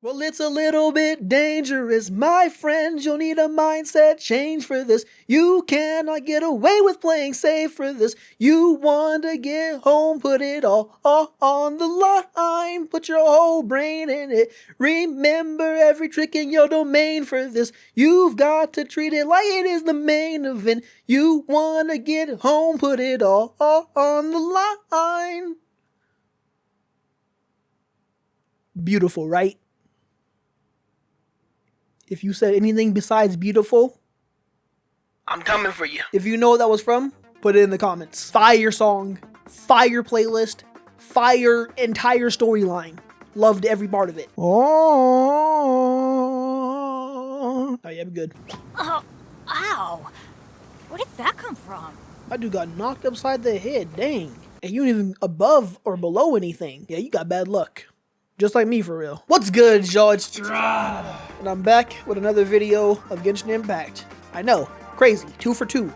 Well, it's a little bit dangerous, my friends. You'll need a mindset change for this. You cannot get away with playing safe for this. You want to get home, put it all on the line. Put your whole brain in it. Remember every trick in your domain for this. You've got to treat it like it is the main event. You want to get home, put it all on the line. Beautiful, right? If you said anything besides beautiful, I'm coming for you. If you know what that was from, put it in the comments. Fire song, fire playlist, fire entire storyline. Loved every part of it. Oh yeah, I'm good. Oh, ow. Where did that come from? My dude got knocked upside the head, dang. And you ain't even above or below anything. Yeah, you got bad luck. Just like me, for real. What's good, y'all? It's and I'm back with another video of Genshin Impact. I know, crazy, 2 for 2.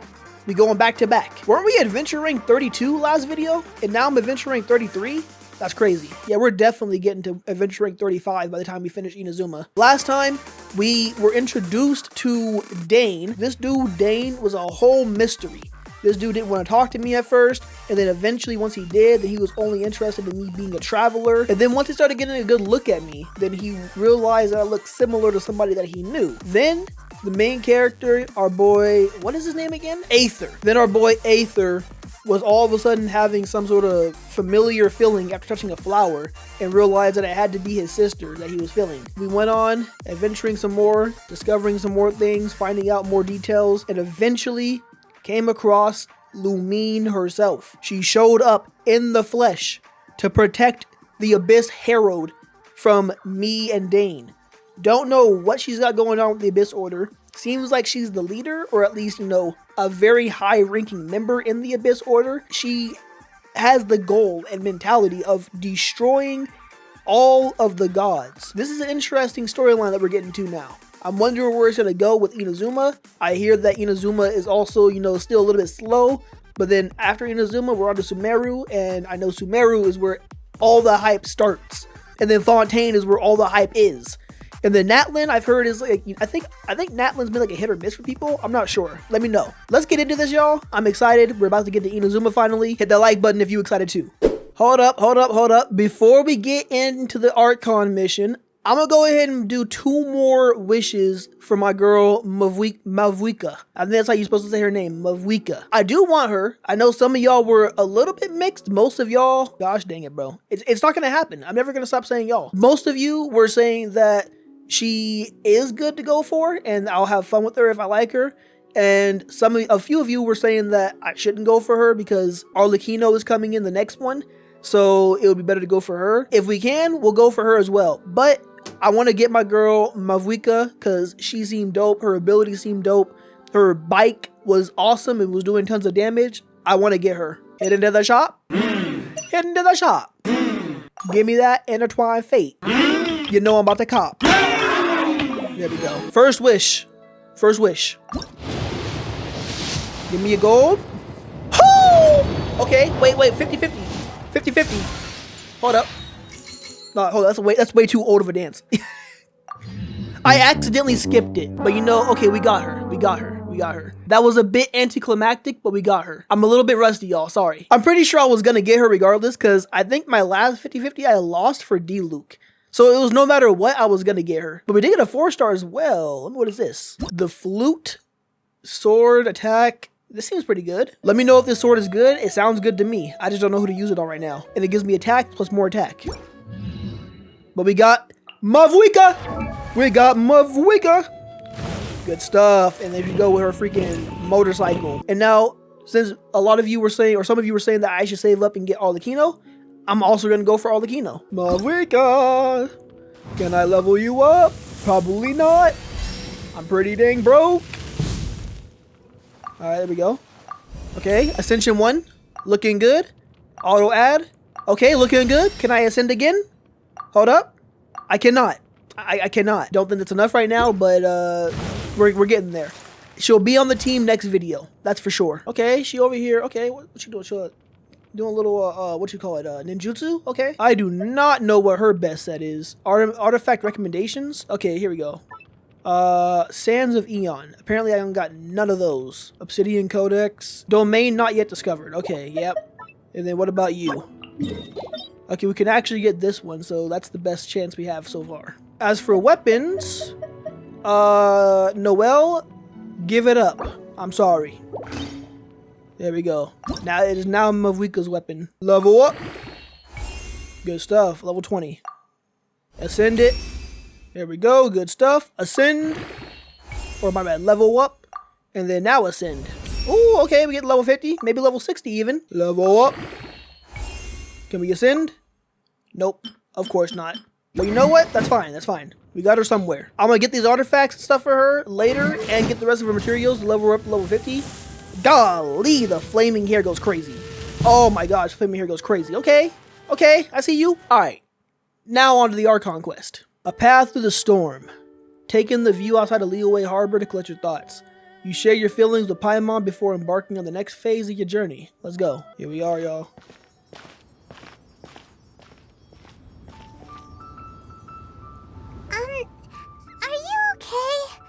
We going back to back. Weren't we adventure rank 32 last video? And now I'm adventure rank 33? That's crazy. Yeah, we're definitely getting to adventure rank 35 by the time we finish Inazuma. Last time, we were introduced to Dane. This dude, Dane, was a whole mystery. This dude didn't want to talk to me at first, and then eventually once he did, then he was only interested in me being a traveler. And then once he started getting a good look at me, then he realized that I looked similar to somebody that he knew. Then the main character, our boy, what is his name again? Aether. Then our boy Aether was all of a sudden having some sort of familiar feeling after touching a flower and realized that it had to be his sister that he was feeling. We went on adventuring some more, discovering some more things, finding out more details, and eventually came across Lumine herself. She showed up in the flesh to protect the Abyss Herald from me and Dane. Don't know what she's got going on with the Abyss Order. Seems like she's the leader, or at least, you know, a very high-ranking member in the Abyss Order. She has the goal and mentality of destroying all of the gods. This is an interesting storyline that we're getting to now. I'm wondering where it's going to go with Inazuma. I hear that Inazuma is also, you know, still a little bit slow. But then after Inazuma, we're on to Sumeru. And I know Sumeru is where all the hype starts. And then Fontaine is where all the hype is. And then Natlan, I've heard, is like, I think Natlan's been like a hit or miss for people. I'm not sure. Let me know. Let's get into this, y'all. I'm excited. We're about to get to Inazuma finally. Hit that like button if you're excited too. Hold up. Before we get into the Archon mission, I'm gonna go ahead and do 2 more wishes for my girl, Mavwika. I think that's how you're supposed to say her name, Mavwika. I do want her. I know some of y'all were a little bit mixed. Most of y'all, gosh dang it, bro. It's not gonna happen. I'm never gonna stop saying y'all. Most of you were saying that she is good to go for, and I'll have fun with her if I like her. And a few of you were saying that I shouldn't go for her because Arlecchino is coming in the next one. So it would be better to go for her. If we can, we'll go for her as well. But I want to get my girl Mavwika because she seemed dope. Her ability seemed dope. Her bike was awesome. It was doing tons of damage. I want to get her. Head into the shop. Head into the shop. Give me that intertwined fate. You know I'm about to cop. There we go. First wish. First wish. Give me a gold. Okay, wait, 50-50. 50-50. Hold up. No, hold on, that's way too old of a dance. I accidentally skipped it, but you know, okay, we got her. That was a bit anticlimactic, but we got her. I'm a little bit rusty, y'all, sorry. I'm pretty sure I was gonna get her regardless, because I think my last 50-50 I lost for D-Luke. So it was no matter what, I was gonna get her. But we did get a 4-star as well. What is this? The flute, sword, attack. This seems pretty good. Let me know if this sword is good. It sounds good to me. I just don't know who to use it on right now. And it gives me attack plus more attack. But we got Mavwika. Good stuff. And there you go with her freaking motorcycle. And now, since a lot of you were saying, or some of you were saying that I should save up and get Arlecchino, I'm also going to go for Arlecchino. Mavwika, can I level you up? Probably not. I'm pretty dang broke. All right, there we go. Okay, Ascension 1. Looking good. Auto add. Okay, looking good. Can I ascend again? Hold up. I cannot. I cannot. Don't think that's enough right now, but we're getting there. She'll be on the team next video. That's for sure. Okay, she over here. Okay, what she doing? Doing a little, what you call it, ninjutsu? Okay. I do not know what her best set is. Artifact recommendations? Okay, here we go. Sands of Eon. Apparently I haven't got none of those. Obsidian Codex. Domain not yet discovered. Okay, yep. And then what about you? Okay, we can actually get this one, so that's the best chance we have so far. As for weapons, Noelle, give it up. I'm sorry. There we go. Now it is now Mavuika's weapon. Level up. Good stuff. Level 20. Ascend it. There we go. Good stuff. Ascend. Or my bad. Level up. And then now ascend. Ooh, okay. We get level 50. Maybe level 60 even. Level up. Can we ascend? Nope. Of course not. But you know what? That's fine. That's fine. We got her somewhere. I'm going to get these artifacts and stuff for her later and get the rest of her materials to level her up to level 50. Golly, the flaming hair goes crazy. Oh my gosh, flaming hair goes crazy. Okay, okay, I see you. All right, now on to the Archon quest. A path through the storm. Take in the view outside of Liyue Harbor to collect your thoughts. You share your feelings with Paimon before embarking on the next phase of your journey. Let's go. Here we are, y'all. Are you okay?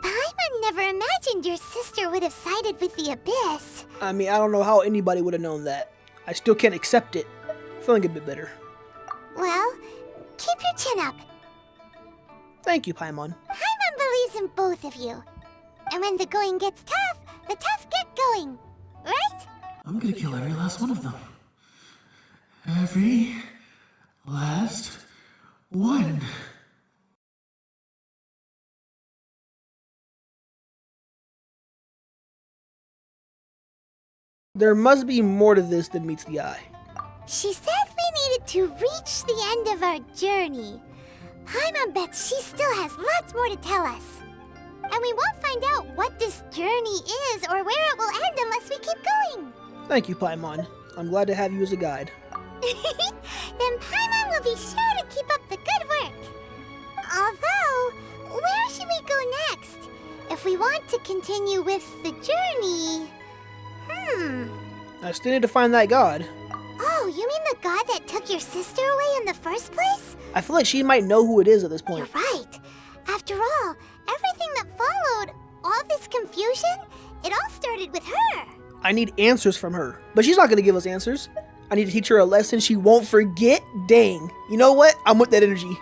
Paimon never imagined your sister would have sided with the Abyss. I mean, I don't know how anybody would have known that. I still can't accept it. Feeling a bit bitter. Well, keep your chin up. Thank you, Paimon. Paimon believes in both of you. And when the going gets tough, the tough get going. Right? I'm gonna kill every last one of them. Every last one. There must be more to this than meets the eye. She said we needed to reach the end of our journey. Paimon bets she still has lots more to tell us. And we won't find out what this journey is or where it will end unless we keep going. Thank you, Paimon. I'm glad to have you as a guide. Then Paimon will be sure to keep up the good work. Although, where should we go next? If we want to continue with the journey... I still need to find that god. Oh, you mean the god that took your sister away in the first place? I feel like she might know who it is at this point. You're right. After all, everything that followed, all this confusion, it all started with her. I need answers from her. But she's not going to give us answers. I need to teach her a lesson she won't forget. Dang. You know what? I'm with that energy.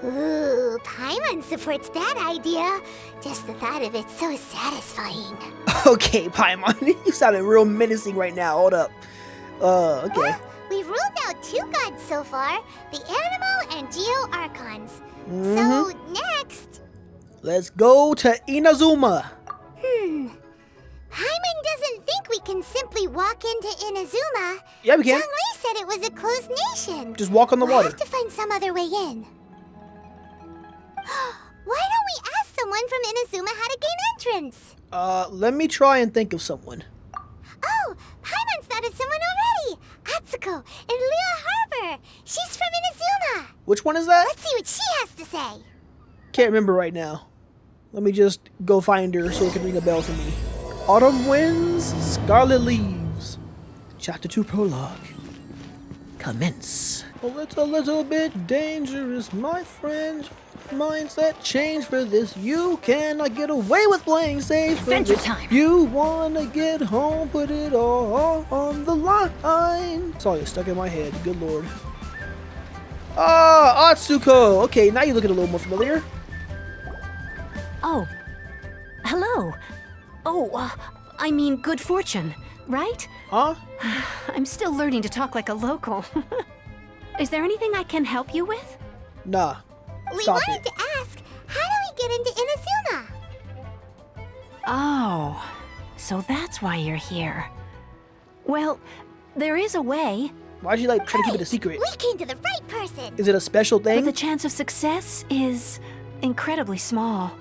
Ooh, Paimon supports that idea. Just the thought of it's so satisfying. Okay, Paimon. You sounding real menacing right now. Hold up. Okay. Well, we've ruled out 2 gods so far, the Animo and Geo Archons. So, next... Let's go to Inazuma. Paimon doesn't think we can simply walk into Inazuma. Yeah, we can. Zhongli said it was a closed nation. Just walk on the We'll water. have to find some other way in. Why don't we ask someone from Inazuma how to gain entrance? Let me try and think of someone. Oh, Paimon's thought of someone already. Atsuko in Liyue Harbor. She's from Inazuma. Which one is that? Let's see what she has to say. Can't remember right now. Let me just go find her so it can ring a bell for me. Autumn Winds, Scarlet Leaves. Chapter 2 Prologue. Commence. Well, it's a little bit dangerous, my friend. Mindset change for this. You cannot get away with playing safe for Adventure this. time. You wanna get home, put it all on the line. Song is stuck in my head. Good lord. Ah, Atsuko. Okay, now you're looking a little more familiar. Oh, hello. Oh, I mean good fortune, right? Huh? I'm still learning to talk like a local. Is there anything I can help you with? Nah. We Stop wanted it. to ask, how do we get into Inazuma? Oh, so that's why you're here. Well, there is a way, Why'd you like try to keep it a secret? We came to the right person. Is it a special but thing? the chance of success is incredibly small.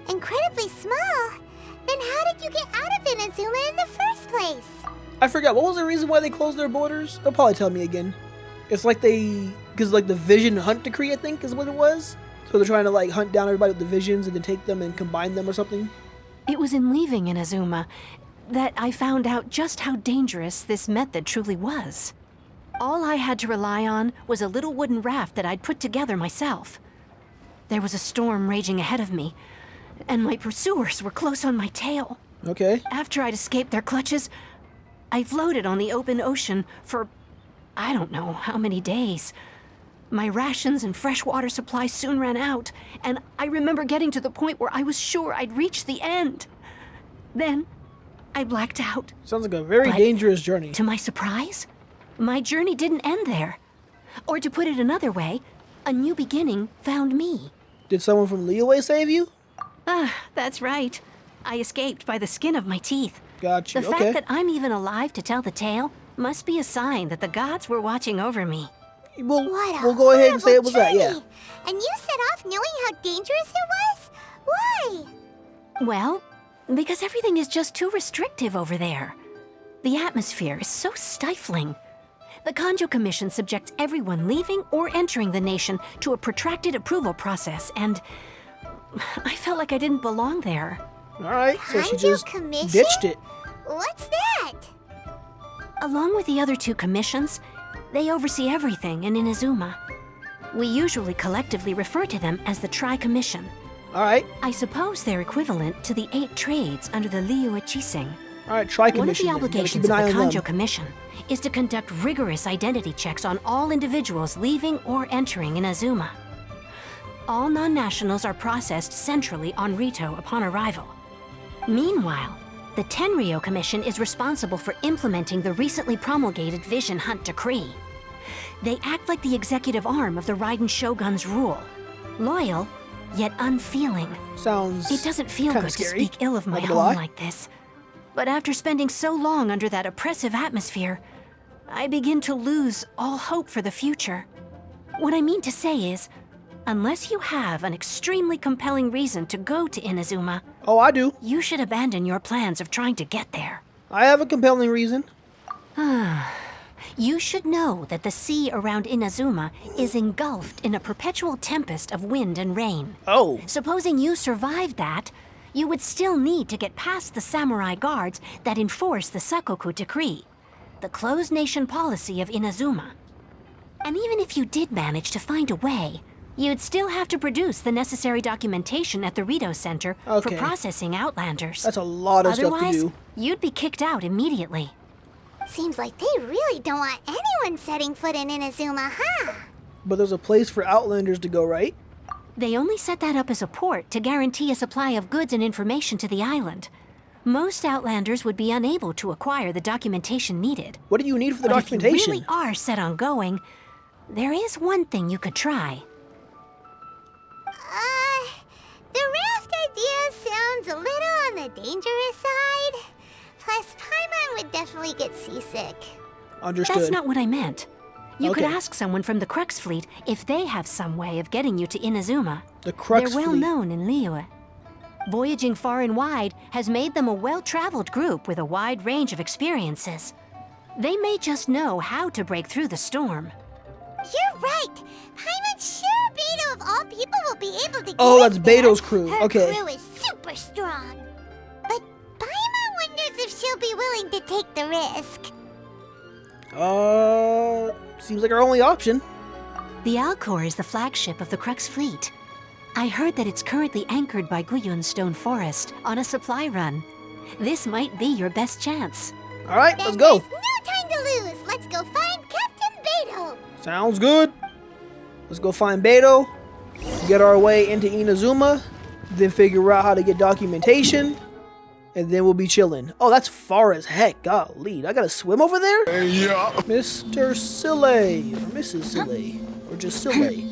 Incredibly small. Then how did you get out of Inazuma in the first place? I forgot. What was the reason why they closed their borders? They'll probably tell me again. It's like because like the vision hunt decree, I think, is what it was. So they're trying to like hunt down everybody with the visions and then take them and combine them or something. It was in leaving Inazuma that I found out just how dangerous this method truly was. All I had to rely on was a little wooden raft that I'd put together myself. There was a storm raging ahead of me, and my pursuers were close on my tail. Okay. After I'd escaped their clutches, I floated on the open ocean for I don't know how many days. My rations and freshwater supply soon ran out, and I remember getting to the point where I was sure I'd reached the end. Then, I blacked out. Sounds like a very But dangerous journey. To my surprise, my journey didn't end there. Or to put it another way, a new beginning found me. Did someone from Liyue save you? That's right. I escaped by the skin of my teeth. Got you. The Okay. fact that I'm even alive to tell the tale must be a sign that the gods were watching over me. We'll go ahead and say it was that, yeah. And you set off knowing how dangerous it was? Why? Well, because everything is just too restrictive over there. The atmosphere is so stifling. The Kanjo Commission subjects everyone leaving or entering the nation to a protracted approval process, and I felt like I didn't belong there. Alright, so she Kanjo just Commission? ditched it. What's that? Along with the other two commissions, they oversee everything in Inazuma. We usually collectively refer to them as the Tri-Commission. Alright, I suppose they're equivalent to the 8 trades under the Liyue Chising. alright, try One of commission. the then. Gotta keep obligations an of eye the on Kanjo them. Commission is to conduct rigorous identity checks on all individuals leaving or entering Inazuma. All non-nationals are processed centrally on Rito upon arrival. Meanwhile, the Tenryo Commission is responsible for implementing the recently promulgated Vision Hunt Decree. They act like the executive arm of the Raiden Shogun's rule. Loyal, yet unfeeling. Sounds It doesn't feel kinda good to scary, speak ill of my not gonna home lie. like this. But after spending so long under that oppressive atmosphere, I begin to lose all hope for the future. What I mean to say is, unless you have an extremely compelling reason to go to Inazuma, Oh, I do. you should abandon your plans of trying to get there. I have a compelling reason. You should know that the sea around Inazuma is engulfed in a perpetual tempest of wind and rain. Oh, Supposing you survived that, you would still need to get past the samurai guards that enforce the Sakoku Decree, the closed nation policy of Inazuma. And even if you did manage to find a way, you'd still have to produce the necessary documentation at the Rito Center for Okay. processing Outlanders. that's a lot of stuff to Otherwise, do. you'd be kicked out immediately. Seems like they really don't want anyone setting foot in Inazuma, huh? But there's a place for Outlanders to go, right? They only set that up as a port to guarantee a supply of goods and information to the island. Most Outlanders would be unable to acquire the documentation needed. What do you need for the But documentation? if you really are set on going, there is one thing you could try. The raft idea sounds a little on the dangerous side. Plus, Paimon would definitely get seasick. Understood. That's not what I meant. You could Okay. ask someone from the Crux Fleet if they have some way of getting you to Inazuma. The Crux They're well Fleet. known in Liyue. Voyaging far and wide has made them a well-traveled group with a wide range of experiences. They may just know how to break through the storm. You're right. Paimon's sure Beidou of all people will be able to get Oh, us that's there. Beidou's crew. Her Okay. crew is super strong. But Paimon wonders if she'll be willing to take the risk. Seems like our only option. The Alcor is the flagship of the Crux Fleet. I heard that it's currently anchored by Guyun's Stone Forest on a supply run. This might be your best chance. All right, Then let's go. There's no time to lose. Let's go find Captain Beidou. Sounds good. Let's go find Beidou, get our way into Inazuma, then figure out how to get documentation, and then we'll be chilling. Oh, that's far as heck. Golly, I gotta swim over there? Yeah. Mr. Sille, or Mrs. Sille, or just Sille.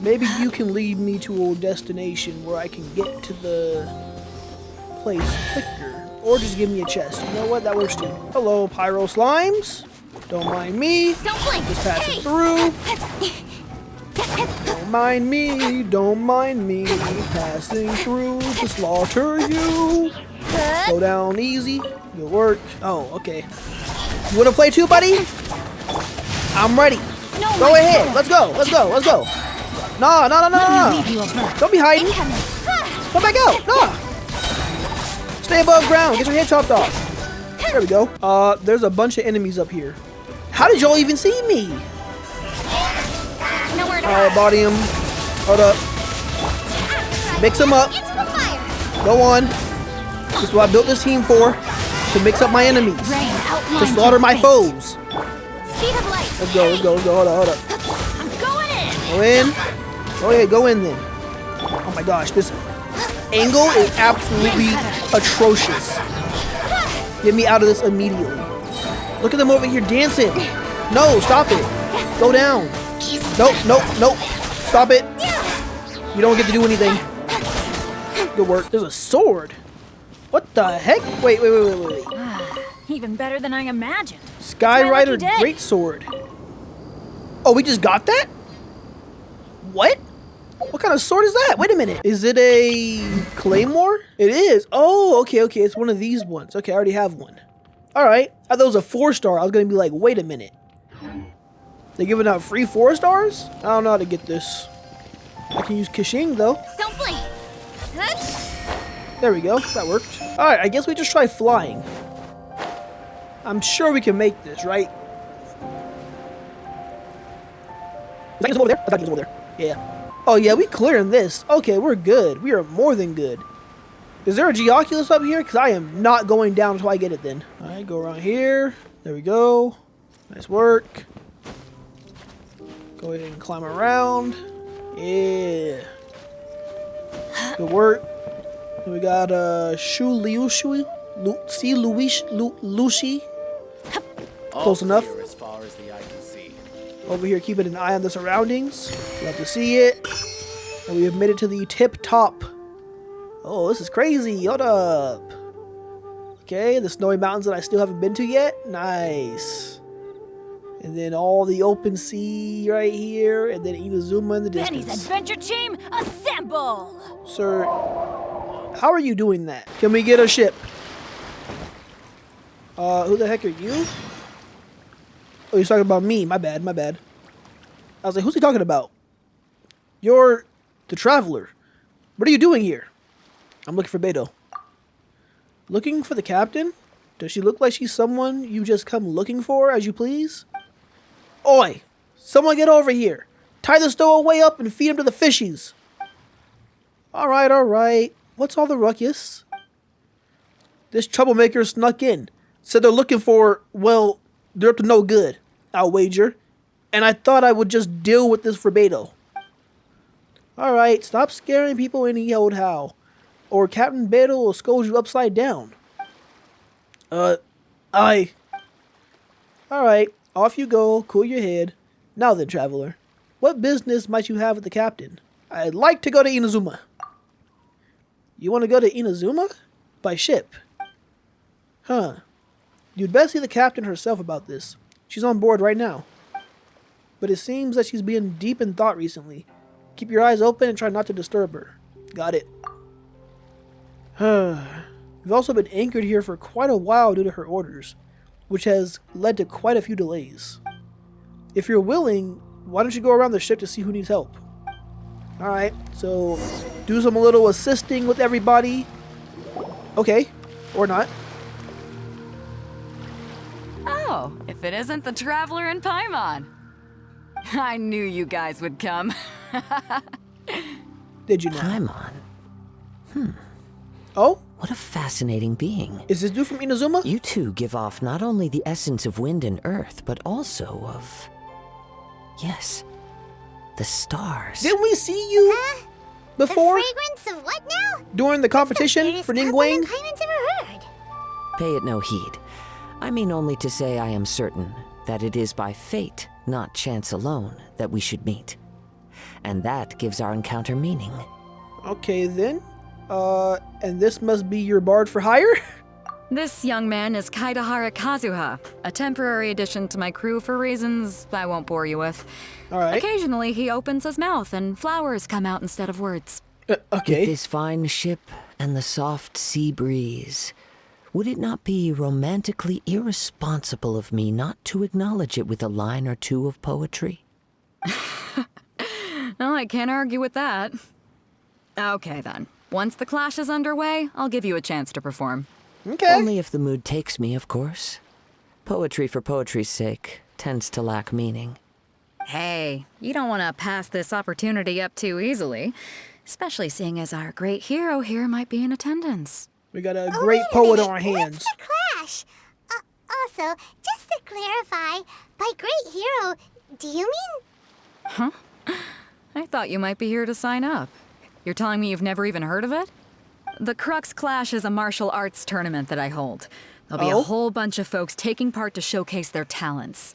Maybe you can lead me to a destination where I can get to the place quicker. Or just give me a chest. You know what? That works too. Hello, Pyro Slimes. Don't mind me. Don't blink. Just passing through. Don't mind me. Don't mind me. Passing through to slaughter you. Slow down easy. Good work. Oh, okay. You wanna play too, buddy? I'm ready. Go ahead. Let's go. Let's go. Let's go. No. Don't be hiding. Come back out. No. Stay above ground. Get your head chopped off. There we go. There's a bunch of enemies up here. How did y'all even see me? Nowhere to Alright, body him. Hold up. Mix them up. Into the fire. Go on. This is what I built this team for. To mix up my enemies. Rain To outlines slaughter your my fate. foes. Speed of light. Let's go, let's go, let's go. Hold up. I'm going in. Go in. Oh yeah, go in then. Oh my gosh, this angle is absolutely atrocious. Get me out of this immediately. Look at them over here dancing. No, stop it. Go down. Nope, nope, nope. Stop it. You don't get to do anything. Good work. There's a sword. What the heck? Wait. Even better than I imagined. Sky my Rider lucky day. Great Sword. Oh, we just got that? What? What kind of sword is that? Wait a minute. Is it a claymore? It is. Oh, okay. It's one of these ones. Okay, I already have one. All right. I thought it was a 4-star. I was going to be like, wait a minute. They're giving out free 4-stars? I don't know how to get this. I can use Kashing, though. Don't blink. There we go. That worked. All right. I guess we just try flying. I'm sure we can make this, right? Is that over there? I thought he was over there. Yeah. Oh, yeah, we clearing this. Okay, we're good. We are more than good. Is there a Geoculus up here? Because I am not going down until I get it then. All right, go around here. There we go. Nice work. Go ahead and climb around. Yeah. Good work. Then we got Shu Liu Shui. Lushi. Close enough. As far as the eye can see. Over here, keeping an eye on the surroundings. Love to see it. And we have made it to the tip top. Oh, this is crazy. Hold up. Okay, the snowy mountains that I still haven't been to yet. Nice. And then all the open sea right here. And then Inazuma in the Benny's distance. adventure team, assemble! Sir, how are you doing that? Can we get a ship? Who the heck are you? Oh, he's talking about me. My bad. I was like, who's he talking about? You're the traveler. What are you doing here? I'm looking for Beidou. Looking for the captain? Does she look like she's someone you just come looking for as you please? Oi! Someone get over here. Tie the stowaway up and feed him to the fishies. Alright. What's all the ruckus? This troublemaker snuck in. Said they're looking for, well, they're up to no good, I'll wager. And I thought I would just deal with this for Beidou. Alright, stop scaring people any old how. Or Captain Beidou will scold you upside down. Alright, off you go, cool your head. Now then, traveler, what business might you have with the captain? I'd like to go to Inazuma. You want to go to Inazuma? By ship. Huh. You'd best see the captain herself about this. She's on board right now. But it seems that she's been deep in thought recently. Keep your eyes open and try not to disturb her. Got it. We've also been anchored here for quite a while due to her orders, which has led to quite a few delays. If you're willing, why don't you go around the ship to see who needs help? Alright, so do some little assisting with everybody. Okay, or not. Oh, if it isn't the Traveler in Paimon. I knew you guys would come. Did you not? Paimon. Oh? What a fascinating being. Is this dude from Inazuma? You two give off not only the essence of wind and earth, but also of... Yes, the stars. Didn't we see you before? The fragrance of what now? During the competition for Ningguang? Paimon's ever heard. Pay it no heed. I mean only to say I am certain that it is by fate, not chance alone, that we should meet. And that gives our encounter meaning. Okay then. And this must be your bard for hire? This young man is Kaidahara Kazuha, a temporary addition to my crew for reasons I won't bore you with. Alright. Occasionally he opens his mouth and flowers come out instead of words. Okay. With this fine ship and the soft sea breeze, would it not be romantically irresponsible of me not to acknowledge it with a line or two of poetry? No, I can't argue with that. Okay then. Once the clash is underway, I'll give you a chance to perform. Okay. Only if the mood takes me, of course. Poetry for poetry's sake tends to lack meaning. Hey, you don't want to pass this opportunity up too easily, especially seeing as our great hero here might be in attendance. We got a Oh, great wait a poet minute. on our hands. What's the clash? Also, just to clarify, by great hero, do you mean? I thought you might be here to sign up. You're telling me you've never even heard of it? The Crux Clash is a martial arts tournament that I hold. There'll be Oh? a whole bunch of folks taking part to showcase their talents.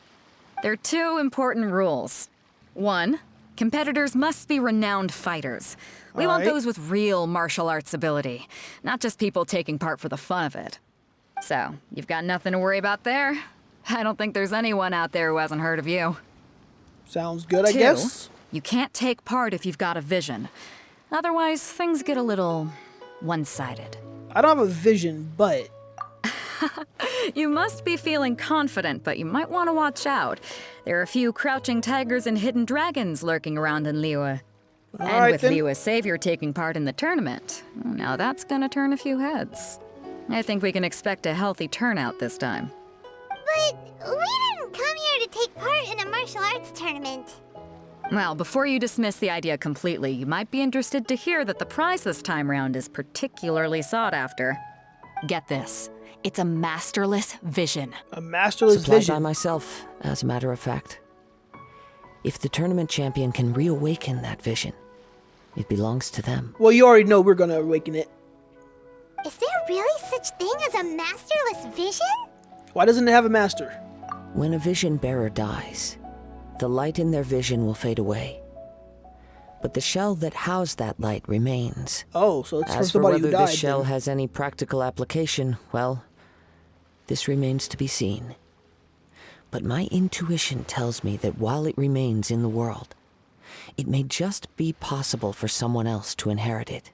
There are 2 important rules. 1, competitors must be renowned fighters. We want Alright. those with real martial arts ability, not just people taking part for the fun of it. So, you've got nothing to worry about there. I don't think there's anyone out there who hasn't heard of you. Sounds good, I 2, guess. you can't take part if you've got a vision. Otherwise, things get a little one-sided. I don't have a vision, but You must be feeling confident, but you might want to watch out. There are a few crouching tigers and hidden dragons lurking around in Liyue. And Alright with then. Liyue's savior taking part in the tournament, now that's gonna turn a few heads. I think we can expect a healthy turnout this time. But we didn't come here to take part in a martial arts tournament. Well, before you dismiss the idea completely, you might be interested to hear that the prize this time round is particularly sought after. Get this. It's a masterless vision. a masterless Supplied by vision. myself, as a matter of fact. If the tournament champion can reawaken that vision, it belongs to them. Well, you already know we're gonna awaken it. Is there really such thing as a masterless vision? Why doesn't it have a master? When a vision bearer dies, the light in their vision will fade away. But the shell that housed that light remains. Oh, so it's for As for somebody whether who died. this shell then. has any practical application, well, this remains to be seen. But my intuition tells me that while it remains in the world, it may just be possible for someone else to inherit it.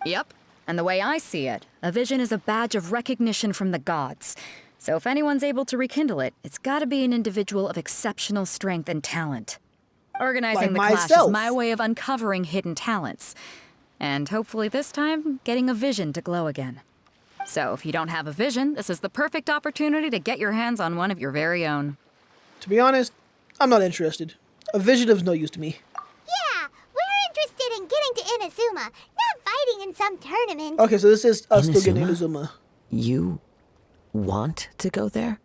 Yep. And the way I see it, a vision is a badge of recognition from the gods. So if anyone's able to rekindle it, it's gotta be an individual of exceptional strength and talent. Organizing Like the clash myself. is my way of uncovering hidden talents. And hopefully this time, getting a vision to glow again. So if you don't have a vision, this is the perfect opportunity to get your hands on one of your very own. To be honest, I'm not interested. A vision is no use to me. Yeah, we're interested in getting to Inazuma, not fighting in some tournament. Okay, so this is us still getting Inazuma? Inazuma. You want to go there?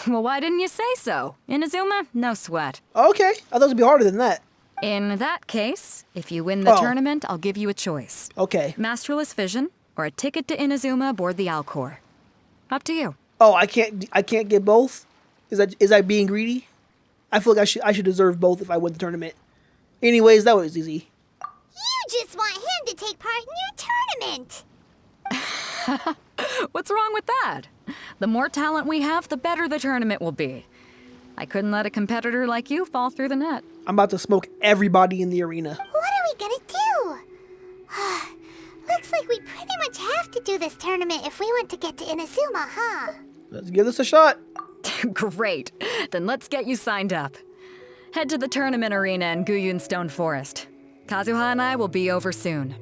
Well, why didn't you say so? Inazuma, no sweat. Okay, I thought it'd be harder than that. In that case, if you win the Oh. tournament, I'll give you a choice. Okay. Masterless Vision, or a ticket to Inazuma aboard the Alcor. Up to you. Oh, I can't get both? Is that being greedy? I feel like I should deserve both if I win the tournament. Anyways, that was easy. You just want him to take part in your tournament. What's wrong with that? The more talent we have, the better the tournament will be. I couldn't let a competitor like you fall through the net. I'm about to smoke everybody in the arena. What are we gonna do? Looks like we pretty much have to do this tournament if we want to get to Inazuma, huh? Let's give this a shot. Great. Then let's get you signed up. Head to the tournament arena in Guyun Stone Forest. Kazuha and I will be over soon.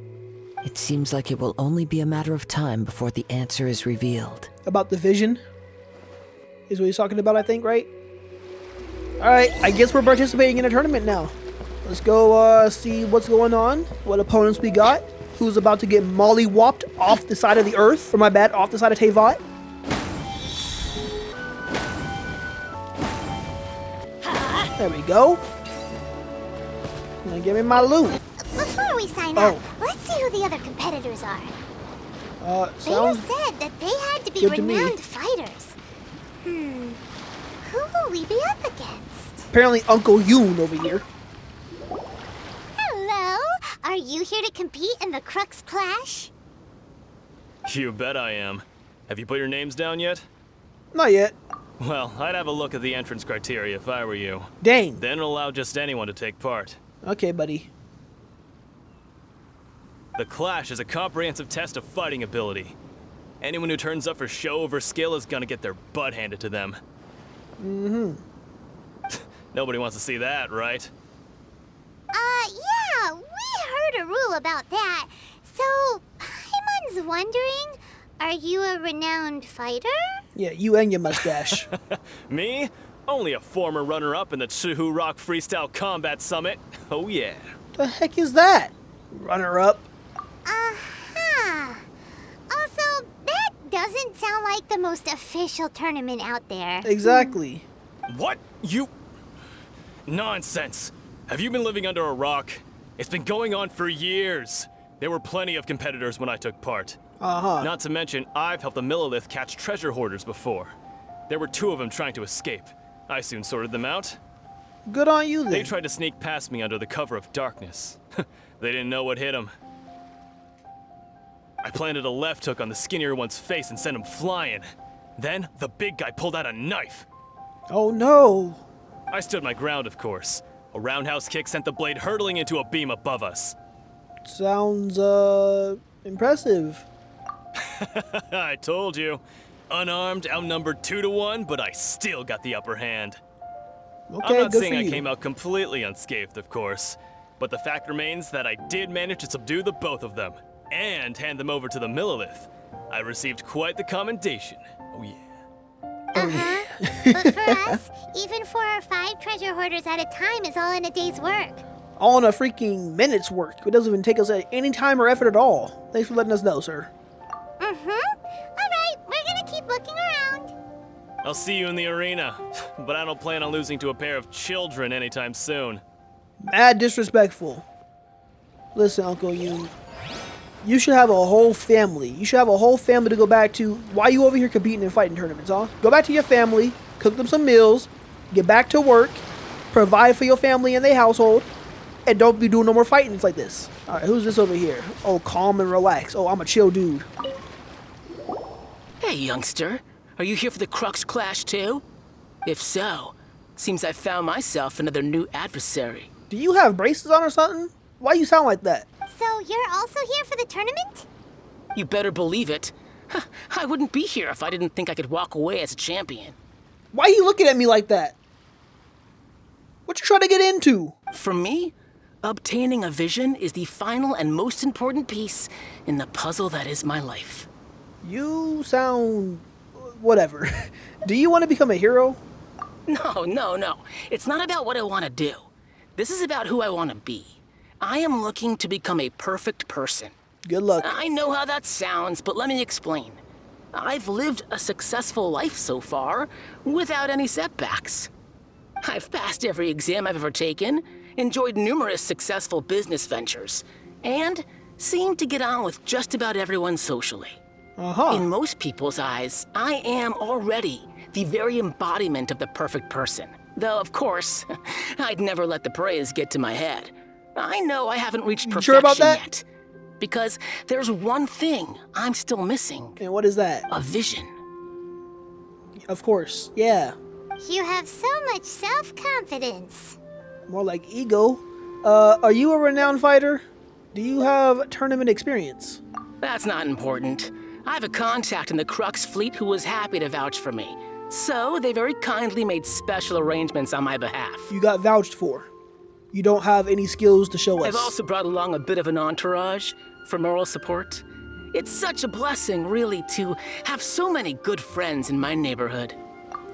It seems like it will only be a matter of time before the answer is revealed. About the vision is what he's talking about, I think, right? Alright, I guess we're participating in a tournament now. Let's go see what's going on, what opponents we got, who's about to get molly-whopped off the side of the earth, or my bad, off the side of Teyvat. There we go. Now give me my loot. Before we sign Oh. up, let's see who the other competitors are. Beta Sounds said that they had to be good to me. renowned fighters. Who will we be up against? apparently Uncle Yoon over here. Hello, are you here to compete in the Crux Clash? You bet I am. Have you put your names down yet? Not yet. Well, I'd have a look at the entrance criteria if I were you. Dang. Then allow just anyone to take part. Okay, buddy. The Clash is a comprehensive test of fighting ability. Anyone who turns up for show over skill is gonna get their butt handed to them. Nobody wants to see that, right? Yeah, we heard a rule about that. So, Paimon's wondering, Are you a renowned fighter? Yeah, you and your mustache. Me? Only a former runner-up in the Chihu Rock Freestyle Combat Summit. Oh yeah. The heck is that? Runner-up. Uh-huh. Also, that doesn't sound like the most official tournament out there. Exactly. What? You... Nonsense. Have you been living under a rock? It's been going on for years. There were plenty of competitors when I took part. Uh-huh. Not to mention, I've helped the Millilith catch treasure hoarders before. There were 2 of them trying to escape. I soon sorted them out. Good on you then. They tried to sneak past me under the cover of darkness. They didn't know what hit them. I planted a left hook on the skinnier one's face and sent him flying. Then, the big guy pulled out a knife. Oh no. I stood my ground, of course. A roundhouse kick sent the blade hurtling into a beam above us. Sounds, impressive. I told you. Unarmed, outnumbered 2 to 1, but I still got the upper hand. Okay, I'm not good saying for I you. came out completely unscathed, of course. But the fact remains that I did manage to subdue the both of them, and hand them over to the Millilith. I received quite the commendation. Oh yeah. Uh-huh. But for us, even 4 or 5 treasure hoarders at a time is all in a day's work. All in a freaking minute's work. It doesn't even take us any time or effort at all. Thanks for letting us know, sir. Alright, we're gonna keep looking around. I'll see you in the arena, but I don't plan on losing to a pair of children anytime soon. Mad disrespectful. Listen, Uncle Yoon. You should have a whole family. You should have a whole family to go back to. Why you over here competing in fighting tournaments, huh? Go back to your family, cook them some meals, get back to work, provide for your family and their household, and don't be doing no more fightings like this. Alright, who's this over here? Oh, calm and relax. Oh, I'm a chill dude. Hey, youngster. Are you here for the Crux Clash too? If so, seems I found myself another new adversary. Do you have braces on or something? Why you sound like that? So you're also here for the tournament? You better believe it. I wouldn't be here if I didn't think I could walk away as a champion. Why you looking at me like that? What you trying to get into? For me, obtaining a vision is the final and most important piece in the puzzle that is my life. You sound... whatever. Do you want to become a hero? No. It's not about what I want to do. This is about who I want to be. I am looking to become a perfect person. Good luck. I know how that sounds, but let me explain. I've lived a successful life so far, without any setbacks. I've passed every exam I've ever taken, enjoyed numerous successful business ventures, and seemed to get on with just about everyone socially. In most people's eyes, I am already the very embodiment of the perfect person. Though, of course, I'd never let the praise get to my head. I know I haven't reached perfection sure about that? yet. Because there's one thing I'm still missing. And what is that? A vision. Of course, yeah. You have so much self-confidence. More like ego. Are you a renowned fighter? Do you have tournament experience? That's not important. I have a contact in the Crux fleet who was happy to vouch for me. So they very kindly made special arrangements on my behalf. You got vouched for. You don't have any skills to show us. I've also brought along a bit of an entourage for moral support. It's such a blessing, really, to have so many good friends in my neighborhood.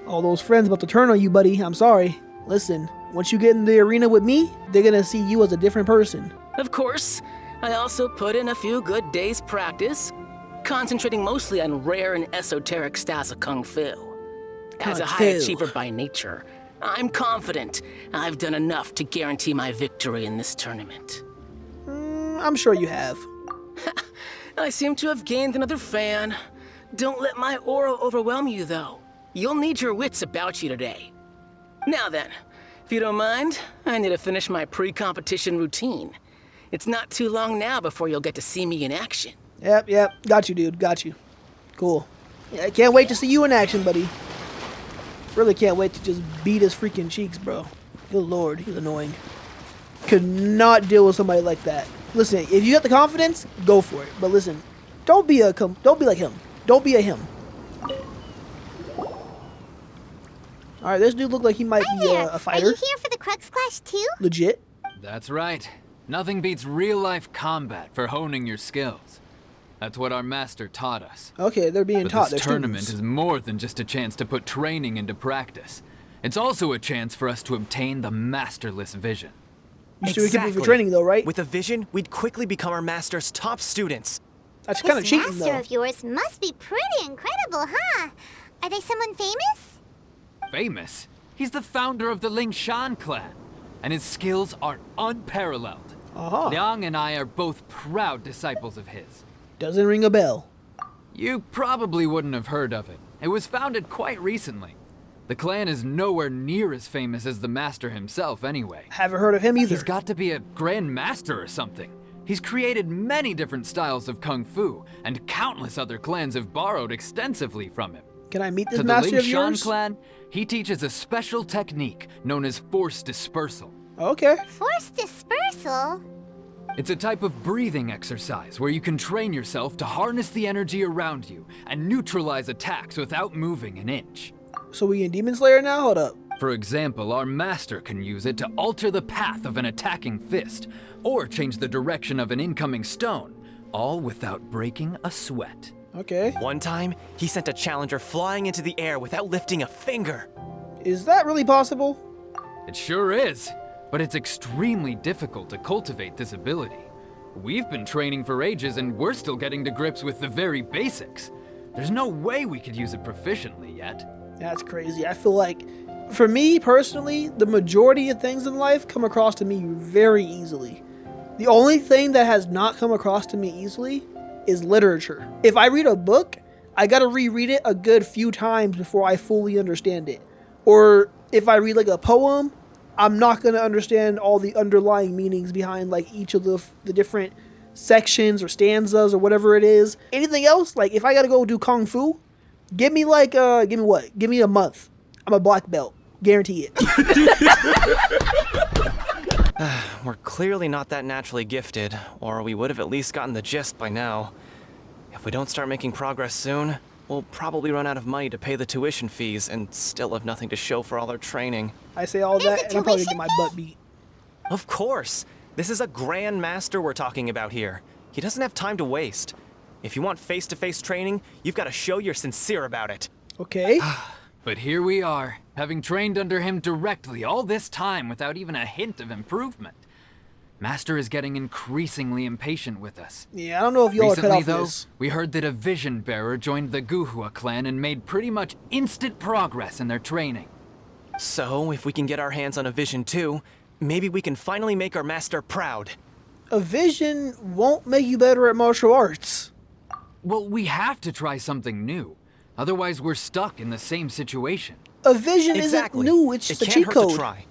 All those friends about to turn on you, buddy. I'm sorry. Listen, once you get in the arena with me, they're gonna see you as a different person. Of course, I also put in a few good days' practice, concentrating mostly on rare and esoteric styles of Kung Fu. As a high achiever by nature, I'm confident I've done enough to guarantee my victory in this tournament. I'm sure you have. I seem to have gained another fan. Don't let my aura overwhelm you, though. You'll need your wits about you today. Now then, if you don't mind, I need to finish my pre-competition routine. It's not too long now before you'll get to see me in action. Yep. Got you, dude. Got you. Cool. Yeah, I can't wait to see you in action, buddy. Really can't wait to just beat his freaking cheeks, bro. Good lord, he's annoying. Could not deal with somebody like that. Listen, if you got the confidence, go for it. But listen, don't be like him. Don't be a him. All right, this dude look like he might be a fighter. Are you here for the Crux Clash too? Legit. That's right. Nothing beats real-life combat for honing your skills. That's what our master taught us. Okay, they're being But taught. this They're tournament students. is more than just a chance to put training into practice. It's also a chance for us to obtain the masterless vision. You still get for training though, right? With a vision, we'd quickly become our master's top students. That's kind of This cheating master though. of yours must be pretty incredible, huh? Are they someone famous? Famous? He's the founder of the Lingshan clan, and his skills are unparalleled. Liang and I are both proud disciples of his. Doesn't ring a bell. You probably wouldn't have heard of it. It was founded quite recently. The clan is nowhere near as famous as the master himself anyway. Haven't heard of him either. He's got to be a grand master or something. He's created many different styles of kung fu, and countless other clans have borrowed extensively from him. Can I meet this To the master of Lingshan yours? clan, he teaches a special technique known as force dispersal. Okay. Force dispersal? It's a type of breathing exercise where you can train yourself to harness the energy around you and neutralize attacks without moving an inch. So we in Demon Slayer now? Hold up. For example, our master can use it to alter the path of an attacking fist, or change the direction of an incoming stone, all without breaking a sweat. Okay. One time, he sent a challenger flying into the air without lifting a finger. Is that really possible? It sure is, but it's extremely difficult to cultivate this ability. We've been training for ages and we're still getting to grips with the very basics. There's no way we could use it proficiently yet. That's crazy. I feel like, for me personally, the majority of things in life come across to me very easily. The only thing that has not come across to me easily is literature. If I read a book, I gotta reread it a good few times before I fully understand it. Or if I read like a poem, I'm not gonna understand all the underlying meanings behind like each of the different sections or stanzas or whatever it is. Anything else, like if I gotta go do kung fu, give me like give me what? Give me a month. I'm a black belt. Guarantee it. We're clearly not that naturally gifted, or we would have at least gotten the gist by now. If we don't start making progress soon, we'll probably run out of money to pay the tuition fees and still have nothing to show for all our training. I say all that and I'll probably get my butt beat. Of course! This is a grand master we're talking about here. He doesn't have time to waste. If you want face-to-face training, you've got to show you're sincere about it. Okay. But here we are, having trained under him directly all this time without even a hint of improvement. Master is getting increasingly impatient with us. Yeah, I don't know if y'all are cut Recently, off though, this. we heard that a vision bearer joined the Guhua clan and made pretty much instant progress in their training. So, if we can get our hands on a vision too, maybe we can finally make our master proud. A vision won't make you better at martial arts. Well, we have to try something new. Otherwise, we're stuck in the same situation. A vision Exactly. isn't new, it's just a It cheat can't hurt code. to try.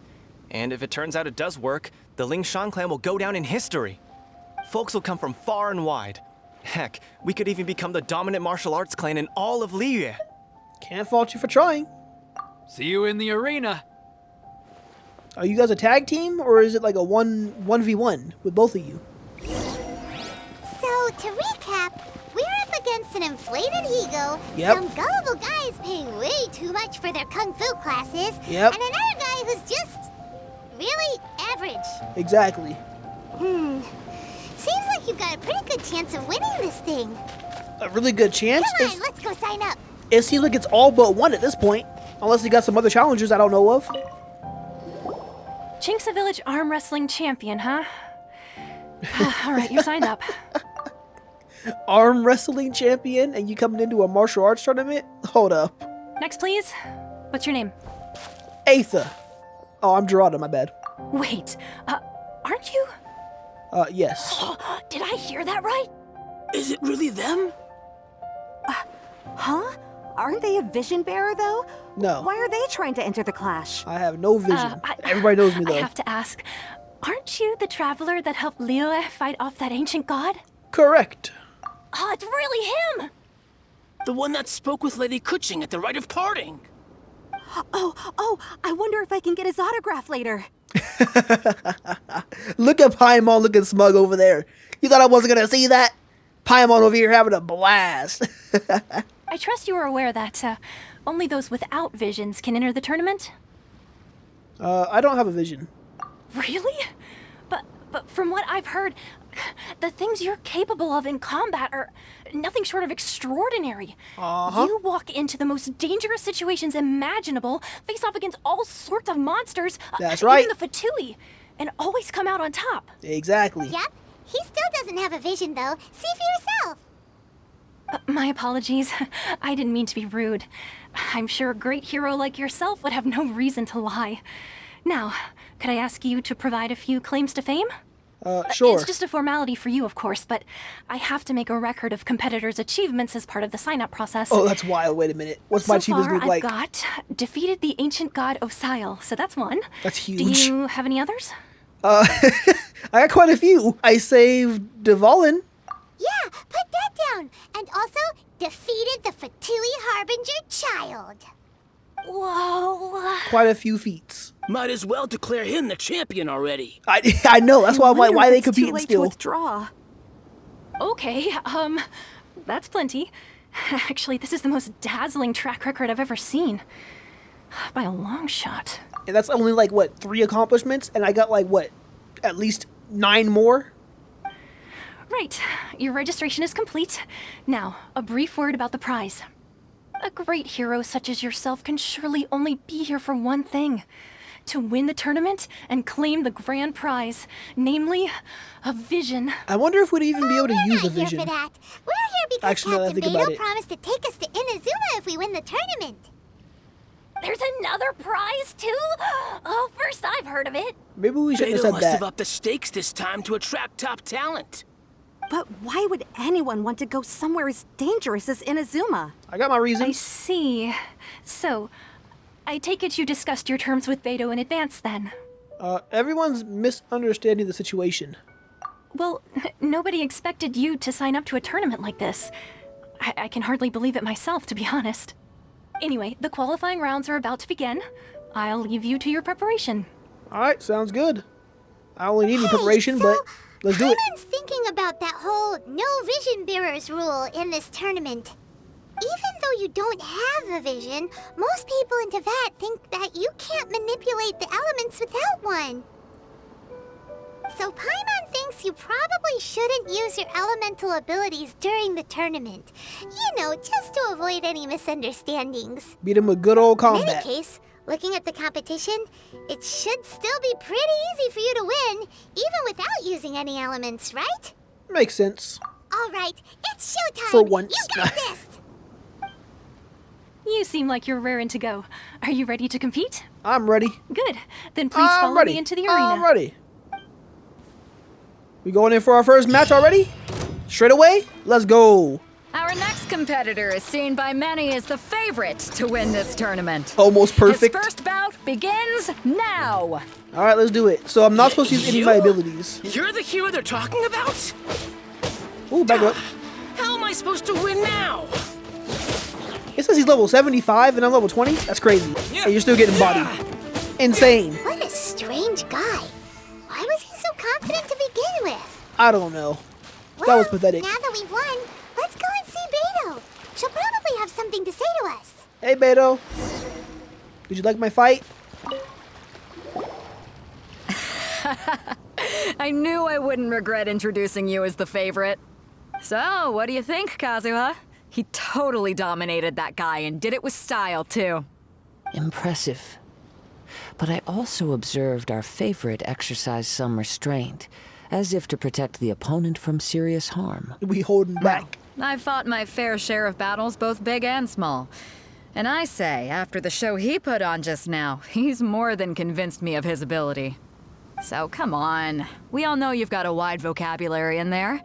And if it turns out it does work, the Lingshan clan will go down in history. Folks will come from far and wide. Heck, we could even become the dominant martial arts clan in all of Liyue. Can't fault you for trying. See you in the arena. Are you guys a tag team, or is it like a 1v1 with both of you? So, to recap, we're up against an inflated ego, Yep. some gullible guys paying way too much for their kung fu classes, Yep. and another guy who's just really average. Exactly. Seems like you've got a pretty good chance of winning this thing. A really good chance? Come on, let's go sign up. It seems like it's all but one at this point. Unless you got some other challengers I don't know of. Chink's a village arm wrestling champion, huh? All right, you're signed up. Arm wrestling champion and you coming into a martial arts tournament? Hold up. Next, please. What's your name? Aether. Oh, I'm Gerardo, my bad. Wait, aren't you? Yes. Did I hear that right? Is it really them? Huh? Aren't they a vision bearer, though? No. Why are they trying to enter the clash? I have no vision. Everybody knows me, though. I have to ask, aren't you the traveler that helped Liyue fight off that ancient god? Correct. Oh, it's really him! The one that spoke with Lady Kuching at the rite of parting. Oh, I wonder if I can get his autograph later. Look at Paimon looking smug over there. You thought I wasn't going to see that? Paimon over here having a blast. I trust you are aware that only those without visions can enter the tournament? I don't have a vision. Really? But from what I've heard, the things you're capable of in combat are nothing short of extraordinary. You walk into the most dangerous situations imaginable, face off against all sorts of monsters, That's right. even the Fatui, and always come out on top. Exactly. Yep. He still doesn't have a vision, though. See for yourself. My apologies. I didn't mean to be rude. I'm sure a great hero like yourself would have no reason to lie. Now, could I ask you to provide a few claims to fame? Sure. It's just a formality for you, of course, but I have to make a record of competitors' achievements as part of the sign-up process. Oh, that's wild. Wait a minute. What's my achievements look like? So far, I've got defeated the ancient god Osile, so that's one. That's huge. Do you have any others? I got quite a few. I saved Devalin. Yeah, put that down. And also, defeated the Fatui Harbinger child. Whoa. Quite a few feats. Might as well declare him the champion already. I know. That's why I'm like, why are they competing too late still? to withdraw. Okay, that's plenty. Actually, this is the most dazzling track record I've ever seen. By a long shot. And that's only like, what, 3 accomplishments? And I got like, what, at least 9 more? Right. Your registration is complete. Now, a brief word about the prize. A great hero such as yourself can surely only be here for one thing. To win the tournament and claim the grand prize. Namely, a vision. I wonder if we'd even be able to use a We're not here vision. for that. We're here because Actually, now that I Captain think about Beidou it. promised to take us to Inazuma if we win the tournament. There's another prize, too? Oh, first I've heard of it. Maybe we should have Beidou said must have that. upped the stakes this time to attract top talent. But why would anyone want to go somewhere as dangerous as Inazuma? I got my I reasons. see. So, I take it you discussed your terms with Beidou in advance, then? Everyone's misunderstanding the situation. Well, nobody expected you to sign up to a tournament like this. I can hardly believe it myself, to be honest. Anyway, the qualifying rounds are about to begin. I'll leave you to your preparation. Alright, sounds good. I only need preparation, but let's do it. Paimon's thinking about that whole no vision bearers rule in this tournament. Even though you don't have a vision, most people in Teyvat think that you can't manipulate the elements without one. So Paimon thinks you probably shouldn't use your elemental abilities during the tournament. You know, just to avoid any misunderstandings. Beat him with good old In combat. any case, looking at the competition, it should still be pretty easy for you to win, even without using any elements, right? Makes sense. All right, it's showtime. For once. You got this. You seem like you're raring to go. Are you ready to compete? I'm ready. Good. Then please I'm follow ready. me into the arena. I'm ready. We going in for our first match already? Straight away? Let's go. Our next competitor is seen by many as the favorite to win this tournament. Almost perfect. His first bout begins now. Alright, let's do it. So I'm not supposed to use any of my You? abilities. You're the hero they're talking about? Ooh, back up. How am I supposed to win now? It says he's level 75 and I'm level 20? That's crazy. And you're still getting bodied. Insane. What a strange guy. Why was he so confident to begin with? I don't know. Well, That was pathetic. now that we've won, let's go and see Beidou. She'll probably have something to say to us. Hey, Beto. Did you like my fight? I knew I wouldn't regret introducing you as the favorite. So, what do you think, Kazuha? He totally dominated that guy and did it with style, too. Impressive. But I also observed our favorite exercise some restraint, as if to protect the opponent from serious harm. We holding back. I've fought my fair share of battles, both big and small. And I say, after the show he put on just now, he's more than convinced me of his ability. So come on. We all know you've got a wide vocabulary in there.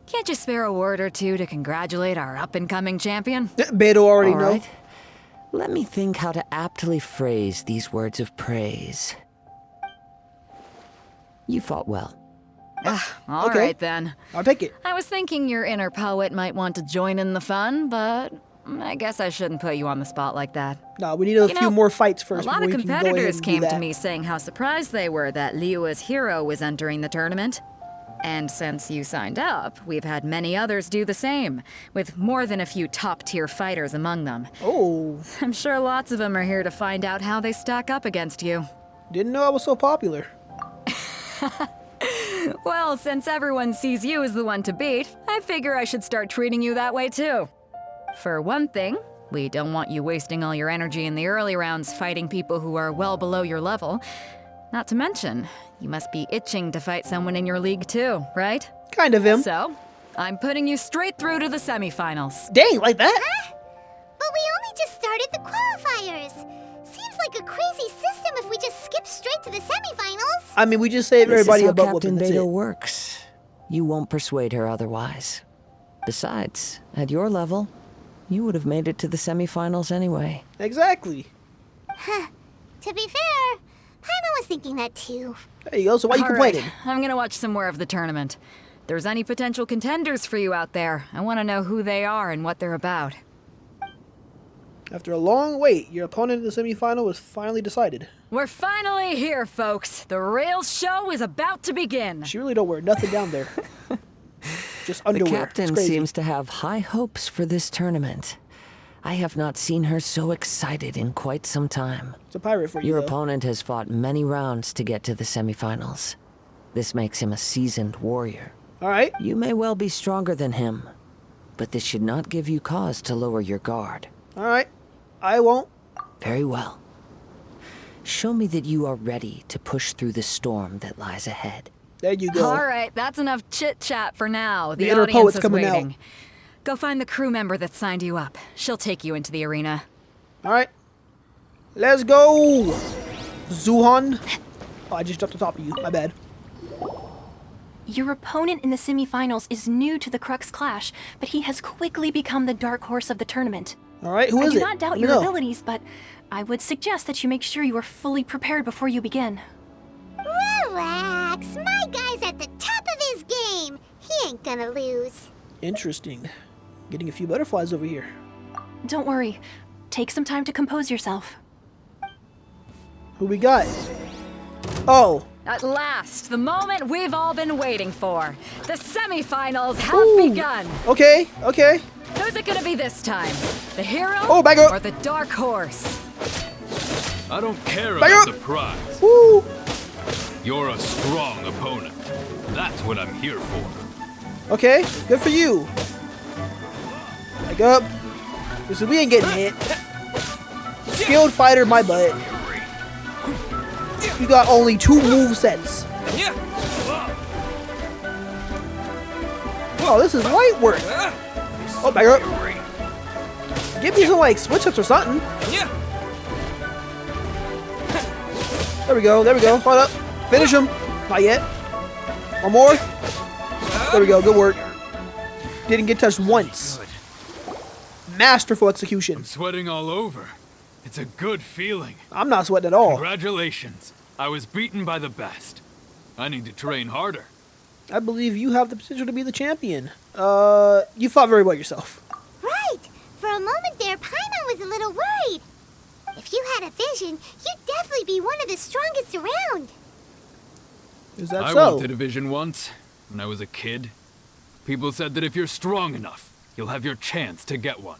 Can't you spare a word or two to congratulate our up-and-coming champion? Beto already All know. right. Let me think how to aptly phrase these words of praise. You fought well. All Okay. right, then. I'll take it. I was thinking your inner poet might want to join in the fun, but I guess I shouldn't put you on the spot like that. No, we need a few more fights A first. lot of before we can go ahead competitors and do came to that. me saying how surprised they were that Liyue's hero was entering the tournament. And since you signed up, we've had many others do the same, with more than a few top-tier fighters among them. Oh, I'm sure lots of them are here to find out how they stack up against you. didn't know I was so popular. Well, since everyone sees you as the one to beat, I figure I should start treating you that way too. For one thing, we don't want you wasting all your energy in the early rounds fighting people who are well below your level. Not to mention, you must be itching to fight someone in your league too, right? Kind of him. So, I'm putting you straight through to the semifinals. Dang, like that? Huh? But we only just started the qualifiers. Seems like a crazy system if we just skip straight to the semifinals. I mean, we just saved everybody This is how above Captain whooping. That's Beidou it. works. You won't persuade her otherwise. Besides, at your level, you would have made it to the semifinals anyway. Exactly. Huh. To be fair, Paimon was thinking that too. There you go. So why you All right, complaining? I'm gonna watch some more of the tournament. If there's any potential contenders for you out there, I want to know who they are and what they're about. After a long wait, your opponent in the semifinal was finally decided. We're finally here, folks. The rails show is about to begin. She really don't wear nothing down there. Just underwear. The It's captain crazy. seems to have high hopes for this tournament. I have not seen her so excited in quite some time. It's a pirate for you, Your though. opponent has fought many rounds to get to the semifinals. This makes him a seasoned warrior. All right. You may well be stronger than him, but this should not give you cause to lower your guard. All right. I won't. Very well. Show me that you are ready to push through the storm that lies ahead. There you go. All right, that's enough chit-chat for now. The The inner audience poet's is coming out. waiting. Go find the crew member that signed you up. She'll take you into the arena. All right. Let's go. Zuhan. Oh, I just jumped on top of you. My bad. Your opponent in the semifinals is new to the Crux Clash, but he has quickly become the dark horse of the tournament. All right. Who I is do it? not doubt Let me your know. abilities, but I would suggest that you make sure you are fully prepared before you begin. Relax. My guy's at the top of his game. He ain't gonna lose. Interesting. Getting a few butterflies over here. Don't worry. Take some time to compose yourself. Who we got? Oh. At last, the moment we've all been waiting for. The semifinals have Ooh. begun. Okay. Okay. Who's it gonna be this time? The hero Oh, back up. or the dark horse? I don't care Back about up. the prize. Woo. You're a strong opponent. That's what I'm here for. Okay. Good for you. Back up. Listen, we ain't getting hit. Skilled fighter, my butt. You got only 2 move sets. Oh, this is light work. Oh, back up. Give me some like switch ups or something. There we go. There we go. Hold up. Finish him. Not yet. One more. There we go. Good work. Didn't get touched once. Masterful execution. I'm sweating all over. It's a good feeling. I'm not sweating at all. Congratulations. I was beaten by the best. I need to train harder. I believe you have the potential to be the champion. You fought very well yourself. Right. For a moment there, Paimon was a little worried. If you had a vision, you'd definitely be one of the strongest around. Is that I so? wanted a vision once, when I was a kid. People said that if you're strong enough, you'll have your chance to get one.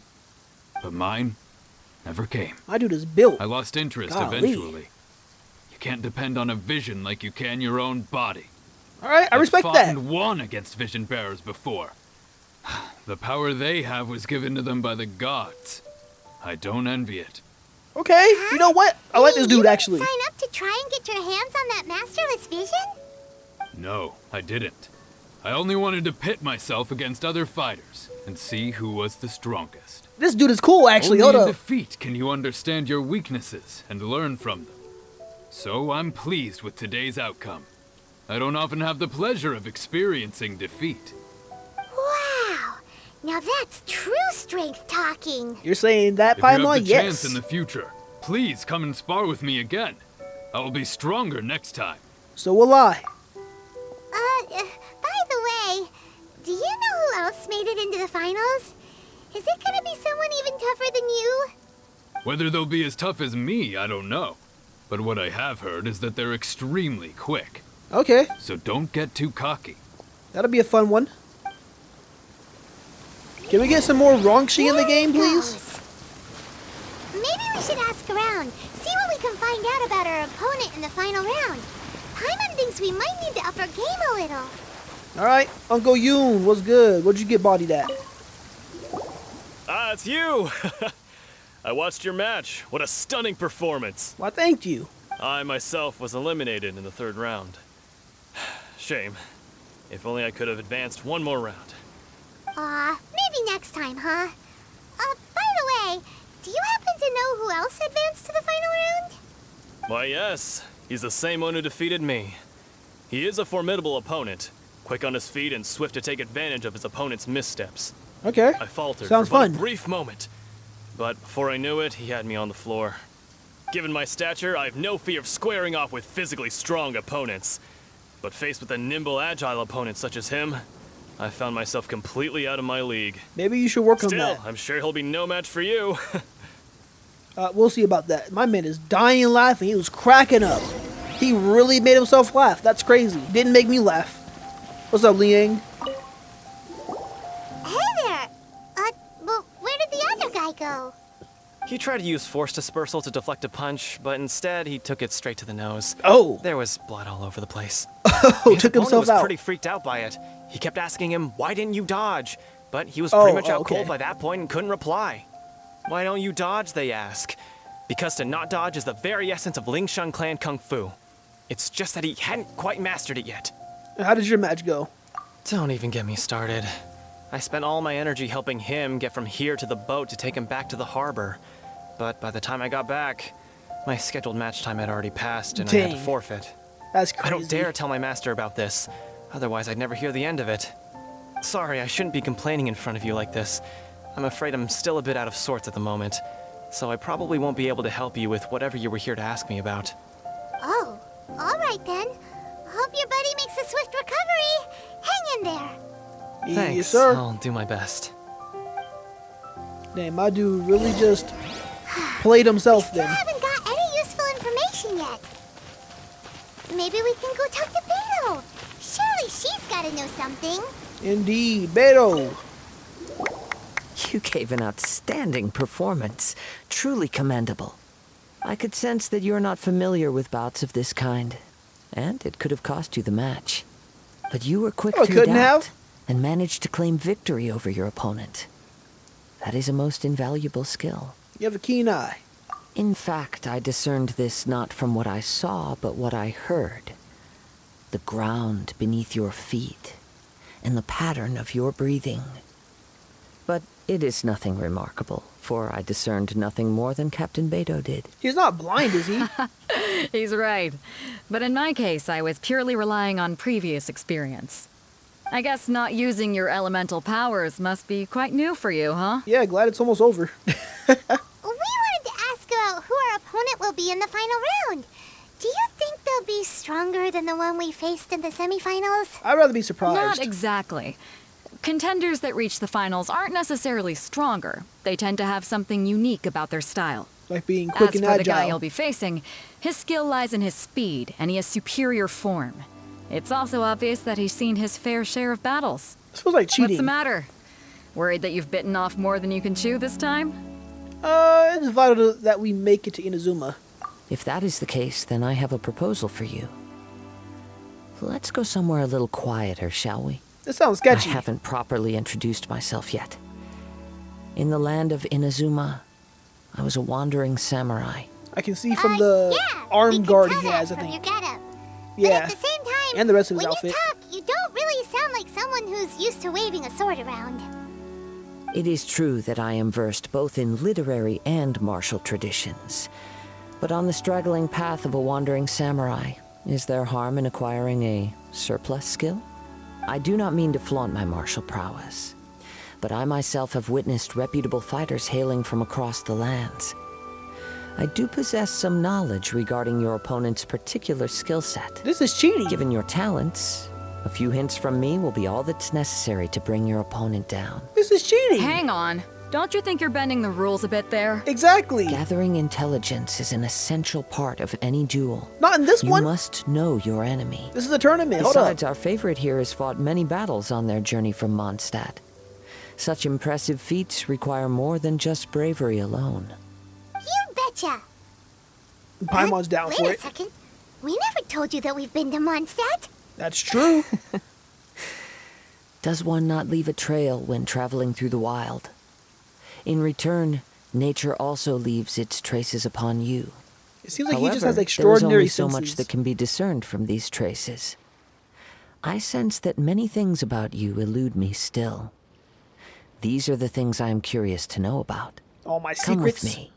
But mine never came. My dude is built. I lost interest Golly. eventually. You can't depend on a vision like you can your own body. All right, I I've respect fought that. and won against vision bearers before. The power they have was given to them by the gods. I don't envy it. Okay, you know what? I like this You dude didn't actually. sign up to try and get your hands on that masterless vision? No, I didn't. I only wanted to pit myself against other fighters and see who was the strongest. This dude is cool actually. Only Hold in up. defeat can you understand your weaknesses and learn from them. So I'm pleased with today's outcome. I don't often have the pleasure of experiencing defeat. Wow. Now that's true strength talking. You're saying that, If you have Paimon? the Yes. chance in the future, please come and spar with me again. I will be stronger next time. So will I. By the way, do you know who else made it into the finals? Is it gonna be someone even tougher than you? Whether they'll be as tough as me, I don't know. But what I have heard is that they're extremely quick. Okay, So don't get too cocky. that'll be a fun one. Can we get some more Rongshi in the game, please? Maybe we should ask around, see what we can find out about our opponent in the final round. Paimon thinks thinks we might need to up our game a little. Alright, Uncle Yoon, what's good? What'd you get bodied at? Ah, it's you! I watched your match. What a stunning performance. Why, thank you. I myself was eliminated in the 3rd round. Shame. If only I could have advanced one more round. Maybe next time, huh? By the way, do you happen to know who else advanced to the final round? Why, yes. He's the same one who defeated me. He is a formidable opponent, quick on his feet and swift to take advantage of his opponent's missteps. Okay. I faltered Sounds for but fun. a brief moment, but before I knew it, he had me on the floor. Given my stature, I have no fear of squaring off with physically strong opponents. But faced with a nimble, agile opponent such as him, I found myself completely out of my league. Maybe you should work on Still, that. I'm sure he'll be no match for you. We'll see about that. My man is dying laughing. He was cracking up. He really made himself laugh. That's crazy. Didn't make me laugh. What's up, Liang? Hey there! Well, where did the other guy go? He tried to use force dispersal to deflect a punch, but instead he took it straight to the nose. Oh! There was blood all over the place. Oh, His took opponent himself was out. pretty freaked out by it. He kept asking him, "Why didn't you dodge?" But he was pretty much out okay. cold by that point and couldn't reply. "Why don't you dodge?" they ask. Because to not dodge is the very essence of Lingshan clan kung fu. It's just that he hadn't quite mastered it yet. How did your match go? Don't even get me started. I spent all my energy helping him get from here to the boat to take him back to the harbor. But by the time I got back, my scheduled match time had already passed and I had to Dang. forfeit. That's crazy. I don't dare tell my master about this, otherwise I'd never hear the end of it. Sorry, I shouldn't be complaining in front of you like this. I'm afraid I'm still a bit out of sorts at the moment, so I probably won't be able to help you with whatever you were here to ask me about. Oh, alright then. Hope your buddy makes a swift recovery. Hang in there. Thanks, Yes, sir. I'll do my best. Damn, my dude really just played himself Still then. haven't got any useful information yet. Maybe we can go talk to Beidou. Surely she's gotta know something. Indeed. Beidou. You gave an outstanding performance. Truly commendable. I could sense that you're not familiar with bouts of this kind, and it could have cost you the match. But you were quick Oh, to couldn't adapt have. and managed to claim victory over your opponent. That is a most invaluable skill. You have a keen eye. In fact, I discerned this not from what I saw, but what I heard. The ground beneath your feet, and the pattern of your breathing. But it is nothing remarkable, for I discerned nothing more than Captain Beidou did. He's not blind, is he? He's right. But in my case, I was purely relying on previous experience. I guess not using your elemental powers must be quite new for you, huh? Yeah, glad it's almost over. We wanted to ask about who our opponent will be in the final round. Do you think they'll be stronger than the one we faced in the semifinals? I'd rather be surprised. Not exactly. Contenders that reach the finals aren't necessarily stronger. They tend to have something unique about their style. Like being quick As and for the guy agile. you'll be facing, his skill lies in his speed, and he has superior form. It's also obvious that he's seen his fair share of battles. This feels like cheating. What's the matter? Worried that you've bitten off more than you can chew this time? It's vital that we make it to Inazuma. If that is the case, then I have a proposal for you. Let's go somewhere a little quieter, shall we? This sounds sketchy. I haven't properly introduced myself yet. In the land of Inazuma, I was a wandering samurai. I can see from the arm guard he has, I from think. your getup. Yeah. But at the same time, And the rest of his when outfit. you talk, you don't really sound like someone who's used to waving a sword around. It is true that I am versed both in literary and martial traditions. But on the straggling path of a wandering samurai, is there harm in acquiring a surplus skill? I do not mean to flaunt my martial prowess, but I myself have witnessed reputable fighters hailing from across the lands. I do possess some knowledge regarding your opponent's particular skill set. This is cheating. Given your talents, a few hints from me will be all that's necessary to bring your opponent down. This is cheating. Hang on. Don't you think you're bending the rules a bit there? Exactly. Gathering intelligence is an essential part of any duel. Not in this You one. must know your enemy. This is a tournament. Hold up. Besides, our favorite here has fought many battles on their journey from Mondstadt. Such impressive feats require more than just bravery alone. You betcha. Paimon's down Wait for a it. second. We never told you that we've been to Mondstadt. That's true. Does one not leave a trail when traveling through the wild? In return, nature also leaves its traces upon you. It seems like However, he just has there is extraordinary only so senses. much that can be discerned from these traces. I sense that many things about you elude me still. These are the things I am curious to know about. All my Come secrets. with me.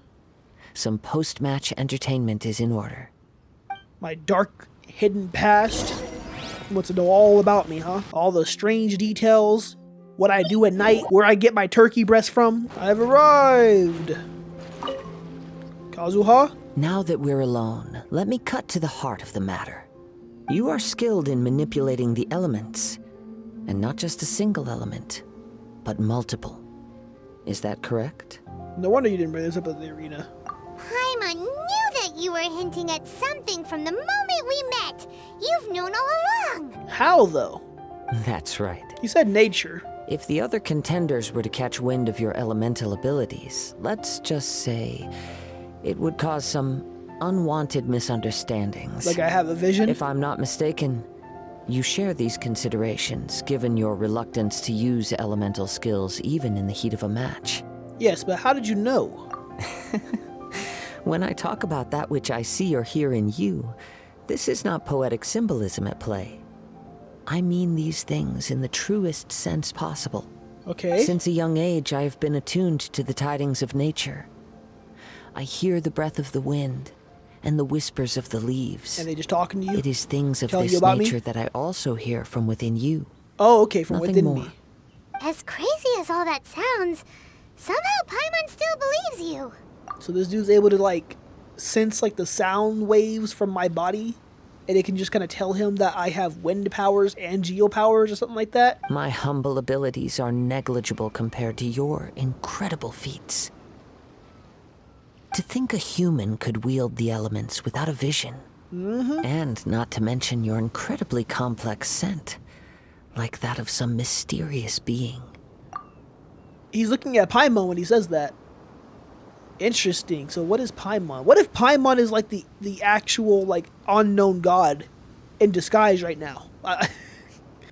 Some post-match entertainment is in order. My dark, hidden past. What's to know all about me, huh? All the strange details. What I do at night. Where I get my turkey breast from. I've arrived. Kazuha? Now that we're alone, let me cut to the heart of the matter. You are skilled in manipulating the elements. And not just a single element, but multiple. Is that correct? No wonder you didn't bring this up at the arena. Paimon knew that you were hinting at something from the moment we met. You've known all along. How, though? That's right. You said nature. If the other contenders were to catch wind of your elemental abilities, let's just say it would cause some unwanted misunderstandings. Like I have a vision? If I'm not mistaken, you share these considerations, given your reluctance to use elemental skills even in the heat of a match. Yes, but how did you know? When I talk about that which I see or hear in you, this is not poetic symbolism at play. I mean these things in the truest sense possible. Okay. Since a young age, I have been attuned to the tidings of nature. I hear the breath of the wind and the whispers of the leaves. And they just talking to you? It is things of Telling you this about nature me? that I also hear from within you. Oh, okay, from Nothing within more. me. As crazy as all that sounds, somehow Paimon still believes you. So this dude's able to, like, sense, like, the sound waves from my body, and it can just kind of tell him that I have wind powers and geo powers or something like that? My humble abilities are negligible compared to your incredible feats. To think a human could wield the elements without a vision. And not to mention your incredibly complex scent, like that of some mysterious being. He's looking at Paimon when he says that. Interesting. So what is Paimon? What if Paimon is like the actual, like, unknown god in disguise right now?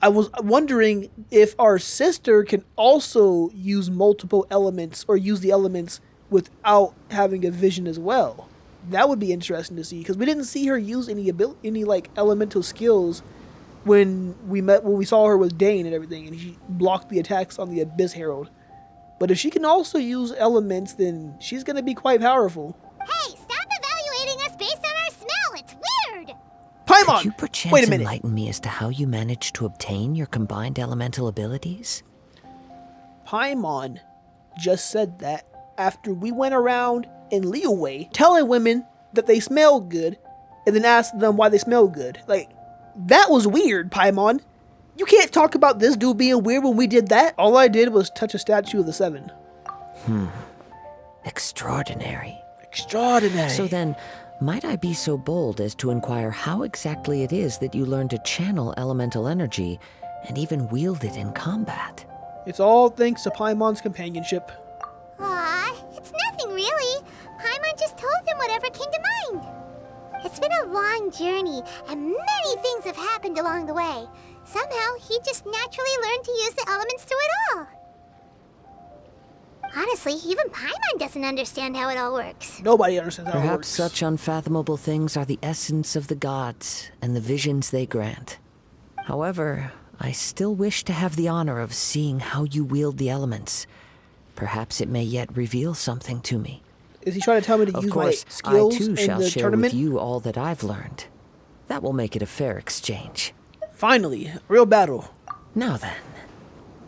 I was wondering if our sister can also use multiple elements or use the elements without having a vision as well. That would be interesting to see, because we didn't see her use any like elemental skills when we saw her with Dane and everything, and she blocked the attacks on the Abyss Herald. But if she can also use elements, then she's gonna be quite powerful. Hey, stop evaluating us based on our smell. It's weird. Paimon! Could you perchance Wait a minute. enlighten me as to how you managed to obtain your combined elemental abilities? Paimon just said that after we went around in Liyue telling women that they smell good and then asked them why they smell good. Like, that was weird, Paimon. You can't talk about this dude being weird when we did that. All I did was touch a statue of the Seven. Extraordinary. Extraordinary. So then, might I be so bold as to inquire how exactly it is that you learn to channel elemental energy and even wield it in combat? It's all thanks to Paimon's companionship. Aw, it's nothing really. Paimon just told them whatever came to mind. It's been a long journey, and many things have happened along the way. Somehow, he just naturally learned to use the elements through it all. Honestly, even Paimon doesn't understand how it all works. Nobody understands how it Perhaps works. such unfathomable things are the essence of the gods and the visions they grant. However, I still wish to have the honor of seeing how you wield the elements. Perhaps it may yet reveal something to me. Is he trying to tell me to Of use course, my skills I too in shall the share tournament? with you all that I've learned. That will make it a fair exchange. Finally, real battle. Now then,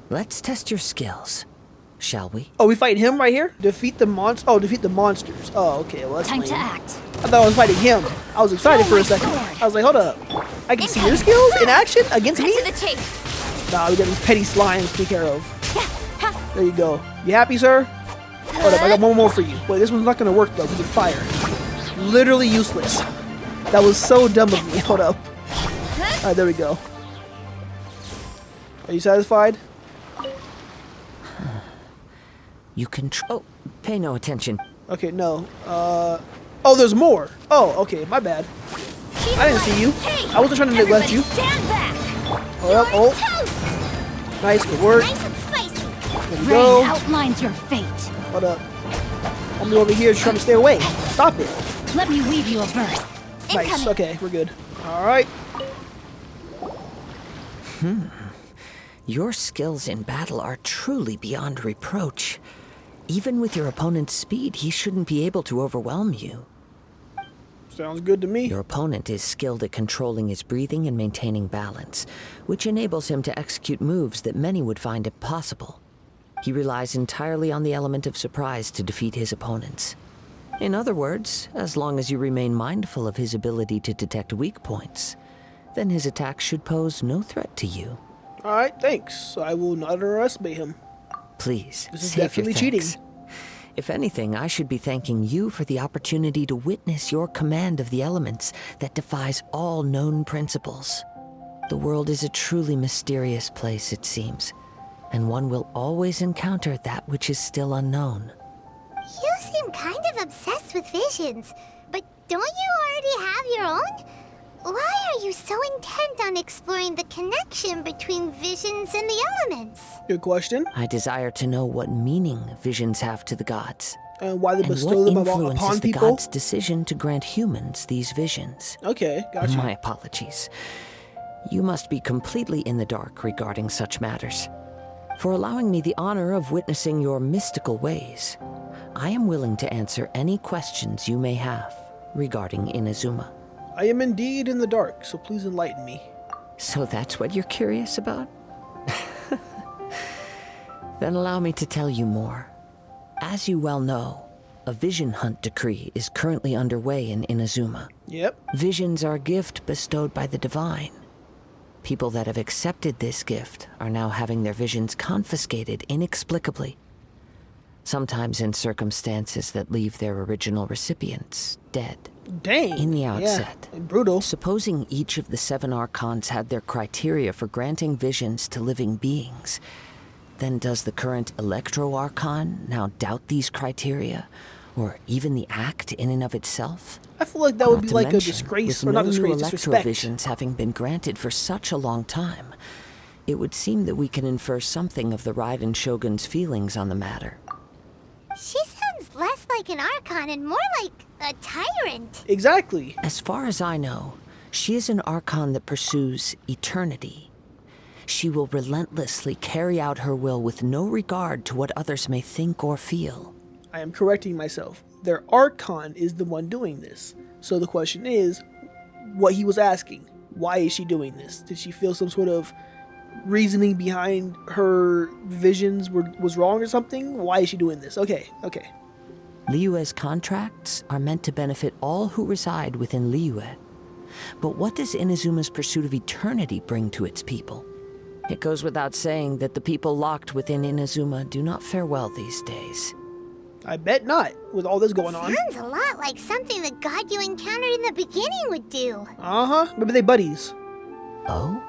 let's test your skills, shall we? Oh, we fight him right here? Defeat the monsters. Oh, defeat the monsters. Oh, okay. Well, that's Time to lame. act. I thought I was fighting him. I was excited for a second. I was like, hold up. I can see your skills in action against me? To the chase. Nah, we got these petty slimes to take care of. There you go. You happy, sir? Hold up, I got one more for you. Wait, this one's not gonna work though, because it's fire. Literally useless. That was so dumb of me. Hold up. Alright, there we go. Are you satisfied? You can oh, pay no attention. Okay, no. Oh, there's more. Oh, okay, my bad. I didn't see you. I wasn't trying to neglect you. Stand back. Hold up. Oh, nice. Good work. Nice and spicy. There we go. Rain outlines your fate. Hold up. I'm over here trying to stay away. Stop it. Let me weave you a verse. Nice. Incoming. Okay, we're good. All right. Your skills in battle are truly beyond reproach. Even with your opponent's speed, he shouldn't be able to overwhelm you. Sounds good to me. Your opponent is skilled at controlling his breathing and maintaining balance, which enables him to execute moves that many would find impossible. He relies entirely on the element of surprise to defeat his opponents. In other words, as long as you remain mindful of his ability to detect weak points, then his attacks should pose no threat to you. All right, thanks. I will not underestimate him. Please, This is save your definitely cheating. thanks. If anything, I should be thanking you for the opportunity to witness your command of the elements that defies all known principles. The world is a truly mysterious place, it seems, and one will always encounter that which is still unknown. You seem kind of obsessed with visions, but don't you already have your own? Why are you so intent on exploring the connection between visions and the elements? Good question. I desire to know what meaning visions have to the gods, And why they and bestow what them influences upon the people? gods' decision to grant humans these visions. Okay, gotcha. My apologies. You must be completely in the dark regarding such matters. For allowing me the honor of witnessing your mystical ways, I am willing to answer any questions you may have regarding Inazuma. I am indeed in the dark, so please enlighten me. So that's what you're curious about? Then allow me to tell you more. As you well know, a vision hunt decree is currently underway in Inazuma. Yep. Visions are a gift bestowed by the divine. People that have accepted this gift are now having their visions confiscated inexplicably. Sometimes in circumstances that leave their original recipients dead. Dang. In the outset, Yeah, brutal. supposing each of the 7 archons had their criteria for granting visions to living beings, then does the current Electro-Archon now doubt these criteria, or even the act in and of itself? I feel like that would Not be to like a mention, disgrace, with or not no disgrace, new disrespect. electrovisions having been granted for such a long time, it would seem that we can infer something of the Raiden Shogun's feelings on the matter. She sounds less like an Archon and more like a tyrant. Exactly. As far as I know, she is an Archon that pursues eternity. She will relentlessly carry out her will with no regard to what others may think or feel. I am correcting myself. Their Archon is the one doing this. So the question is, what he was asking. Why is she doing this? Did she feel some sort of reasoning behind her visions was wrong or something? Why is she doing this? Okay. Liyue's contracts are meant to benefit all who reside within Liyue. But what does Inazuma's pursuit of eternity bring to its people? It goes without saying that the people locked within Inazuma do not fare well these days. I bet not, with all this going on. Sounds a lot like something the god you encountered in the beginning would do. Uh-huh. Maybe they buddies. Oh?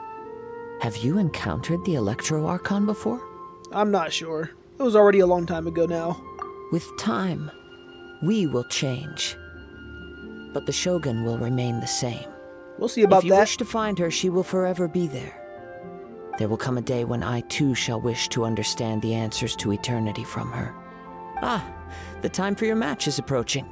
Have you encountered the Electro-Archon before? I'm not sure. It was already a long time ago now. With time, we will change. But the Shogun will remain the same. We'll see about if you that. wish to find her, she will forever be there. There will come a day when I too shall wish to understand the answers to eternity from her. Ah, the time for your match is approaching.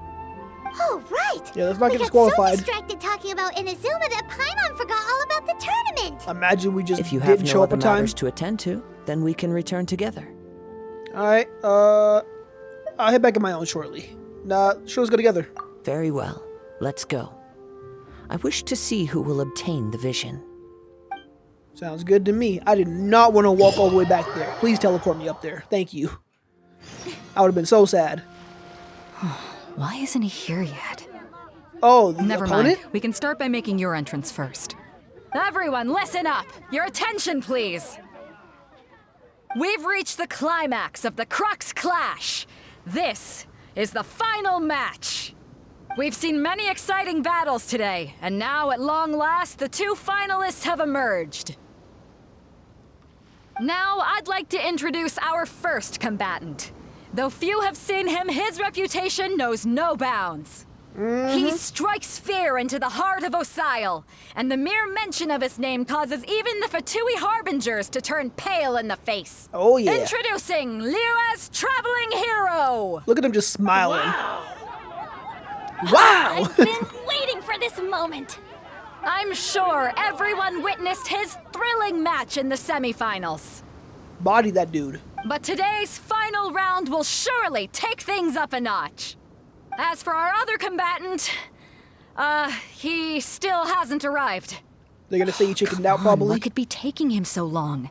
Oh, right. Yeah, let's not We get got disqualified. so distracted talking about Inazuma that Paimon forgot all about the tournament. Imagine we just If you have didn't no show up other on time. matters to attend to, then we can return together. Alright, I'll head back on my own shortly. Nah, sure, let's go together. Very well. Let's go. I wish to see who will obtain the vision. Sounds good to me. I did not want to walk all the way back there. Please teleport me up there. Thank you. I would have been so sad. Why isn't he here yet? Oh, the Never opponent? mind. We can start by making your entrance first. Everyone, listen up! Your attention, please! We've reached the climax of the Crux Clash. This is the final match. We've seen many exciting battles today, and now, at long last, the 2 finalists have emerged. Now, I'd like to introduce our first combatant. Though few have seen him, his reputation knows no bounds. He strikes fear into the heart of Osile, and the mere mention of his name causes even the Fatui Harbingers to turn pale in the face. Oh, yeah. Introducing Liyue's Traveling Hero! Look at him just smiling. Wow! I've been waiting for this moment. I'm sure everyone witnessed his thrilling match in the semifinals. Body that dude. But today's final round will surely take things up a notch. As for our other combatant, he still hasn't arrived. They're gonna say you chickened out, probably. What could be taking him so long?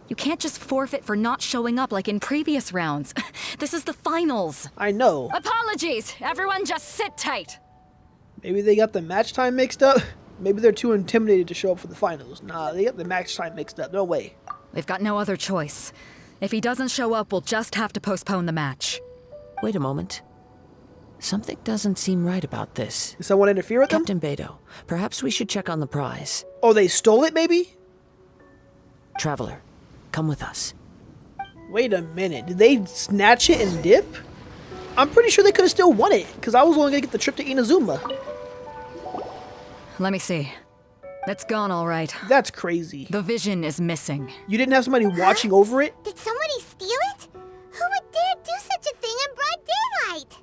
You can't just forfeit for not showing up like in previous rounds. This is the finals. I know. Apologies, everyone just sit tight. Maybe they got the match time mixed up. Maybe they're too intimidated to show up for the finals. Nah, they got the match time mixed up. No way. We've got no other choice. If he doesn't show up, we'll just have to postpone the match. Wait a moment. Something doesn't seem right about this. Did someone interfere with them? Captain Beidou, perhaps we should check on the prize. Oh, they stole it, maybe? Traveler, come with us. Wait a minute. Did they snatch it and dip? I'm pretty sure they could have still won it, because I was only going to get the trip to Inazuma. Let me see. It's gone all right. That's crazy. The vision is missing. You didn't have somebody watching over it? Did somebody steal it? Who would dare do such a thing in broad daylight?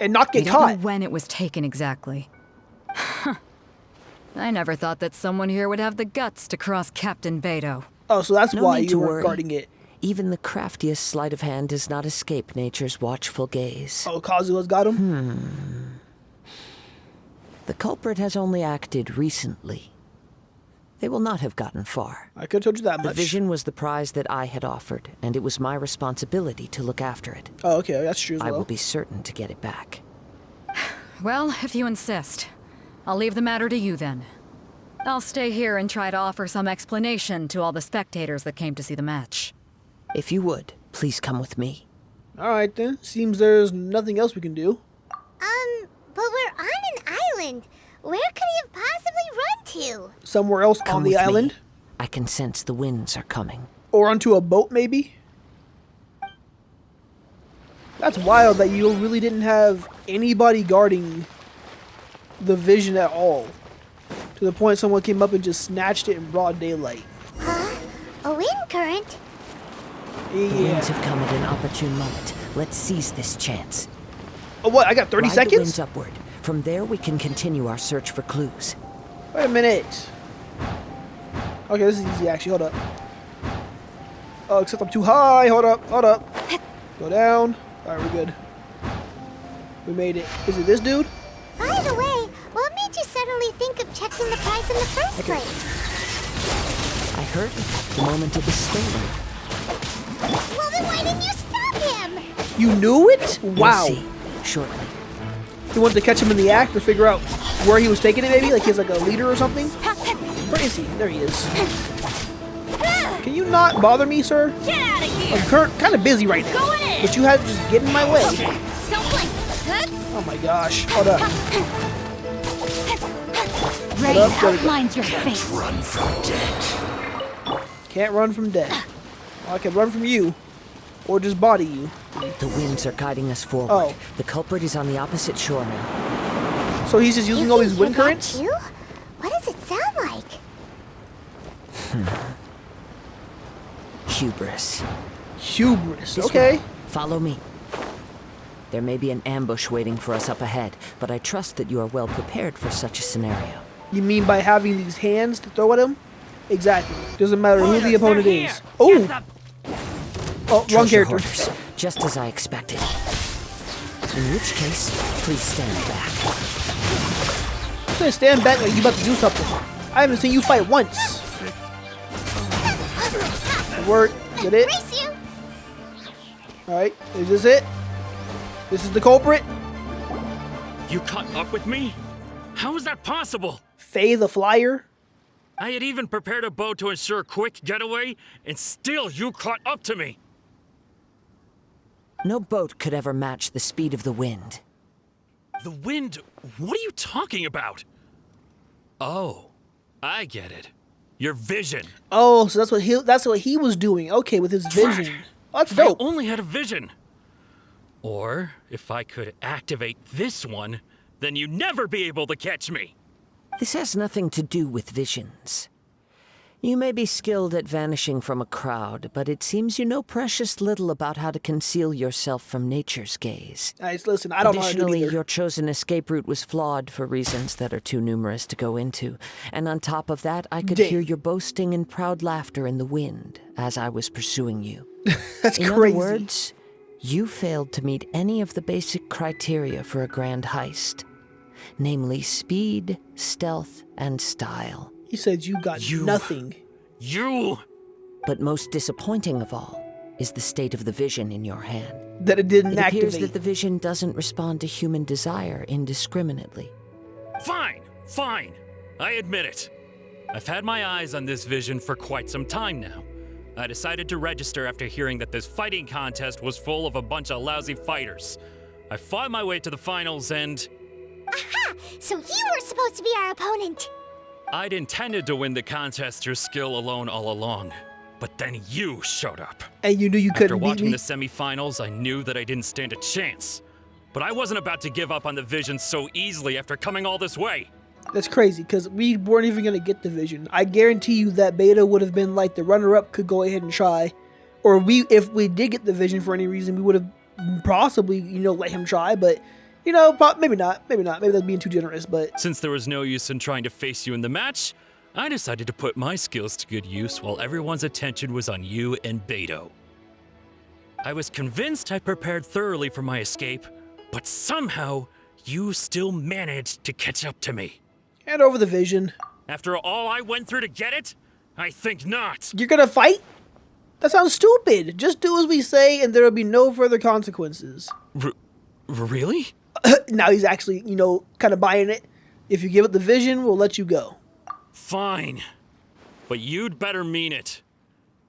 And not get I don't caught. know when it was taken exactly. I never thought that someone here would have the guts to cross Captain Beidou. Oh, so that's No why need you to weren't worry. guarding it. Even the craftiest sleight of hand does not escape nature's watchful gaze. Oh, Kazuha's got him? The culprit has only acted recently. They will not have gotten far. I could have told you that The much. vision was the prize that I had offered, and it was my responsibility to look after it. Oh, okay, that's true as I well. will be certain to get it back. Well, if you insist, I'll leave the matter to you then. I'll stay here and try to offer some explanation to all the spectators that came to see the match. If you would, please come with me. Alright then. Seems there's nothing else we can do. But we're on an island. Where could he have possibly run to? Somewhere else Come on the with me. island? I can sense the winds are coming. Or onto a boat, maybe? That's wild that you really didn't have anybody guarding the vision at all. To the point someone came up and just snatched it in broad daylight. Huh? A wind current? The winds have come at an opportune moment. Let's seize this chance. Oh, what? I got 30 Ride the seconds? winds upward. From there, we can continue our search for clues. Wait a minute. Okay, this is easy actually. Hold up. Oh, except I'm too high. Hold up. Hold up. Go down. Alright, we're good. We made it. Is it this dude? By the way, what made you suddenly think of checking the price in the first place? I heard it the moment it was stolen. Well, then why didn't you stop him? You knew it? Wow. We'll see shortly. You wanted to catch him in the act or figure out where he was taking it, maybe? Like he's like a leader or something? Where is he? There he is. Can you not bother me, sir? Get out of here! I'm kind of busy right now. Going in. But you had to just get in my way. Don't blink. Oh my gosh. Hold up. Rain up, there we go. outlines your face. Can't run from death. Well, I can run from you. Or just body you. The winds are guiding us forward. Oh. The culprit is on the opposite shore now. So he's just using all these wind hear that currents? too? What does it sound like? Hubris. Hubris. This Okay. way. Follow me. There may be an ambush waiting for us up ahead, but I trust that you are well prepared for such a scenario. You mean by having these hands to throw at him? Exactly. Doesn't matter who the opponent is. Oh! Oh, wrong Treasure character. hoarders, just as I expected. In which case, please stand back. I'm gonna stand back like you about to do something. I haven't seen you fight once. Good work. Get it? Brace you! Alright, is this it? This is the culprit? You caught up with me? How is that possible? Faye the Flyer? I had even prepared a boat to ensure a quick getaway, and still you caught up to me. No boat could ever match the speed of the wind. The wind? What are you talking about? Oh, I get it. Your vision. Oh, so that's what he was doing. Okay, with his vision. Oh, that's If I dope. only had a vision. Or if I could activate this one, then you'd never be able to catch me. This has nothing to do with visions. You may be skilled at vanishing from a crowd, but it seems you know precious little about how to conceal yourself from nature's gaze. Guys, listen, I don't know how to do Additionally, either. your chosen escape route was flawed for reasons that are too numerous to go into. And on top of that, I could hear your boasting and proud laughter in the wind as I was pursuing you. That's in crazy. other words, you failed to meet any of the basic criteria for a grand heist. Namely speed, stealth, and style. He said you got nothing. You! But most disappointing of all is the state of the vision in your hand. That it didn't It appears activate. that the vision doesn't respond to human desire indiscriminately. Fine, fine. I admit it. I've had my eyes on this vision for quite some time now. I decided to register after hearing that this fighting contest was full of a bunch of lousy fighters. I fought my way to the finals and... Aha! So you were supposed to be our opponent. I'd intended to win the contest through skill alone all along. But then you showed up. And you knew you couldn't After beat watching me? the semifinals, I knew that I didn't stand a chance. But I wasn't about to give up on the vision so easily after coming all this way. That's crazy, because we weren't even going to get the vision. I guarantee you that Beta would have been like the runner-up could go ahead and try. Or if we did get the vision for any reason, we would have possibly, let him try. But, maybe not. Maybe not. Maybe that's being too generous, but... Since there was no use in trying to face you in the match, I decided to put my skills to good use while everyone's attention was on you and Beidou. I was convinced I prepared thoroughly for my escape, but somehow you still managed to catch up to me. Hand over the vision. After all I went through to get it? I think not. You're gonna fight? That sounds stupid. Just do as we say and there will be no further consequences. Really? Now he's actually, kind of buying it. If you give it the vision, we'll let you go. Fine. But you'd better mean it.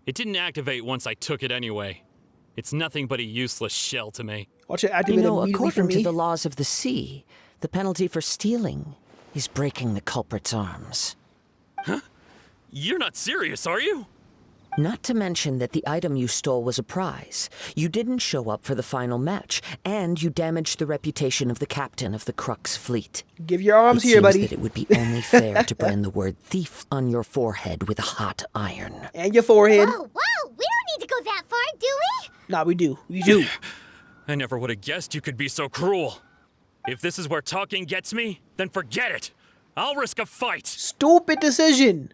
It didn't activate once I took it anyway. It's nothing but a useless shell to me. Watch it activate immediately for according me. to the laws of the sea, the penalty for stealing is breaking the culprit's arms. Huh? You're not serious, are you? Not to mention that the item you stole was a prize. You didn't show up for the final match, and you damaged the reputation of the captain of the Crux fleet. Give your arms it here, seems buddy. That it would be only fair to brand the word thief on your forehead with a hot iron. And your forehead. Whoa, whoa! We don't need to go that far, do we? Nah, we do. We do. I never would have guessed you could be so cruel. If this is where talking gets me, then forget it. I'll risk a fight. Stupid decision.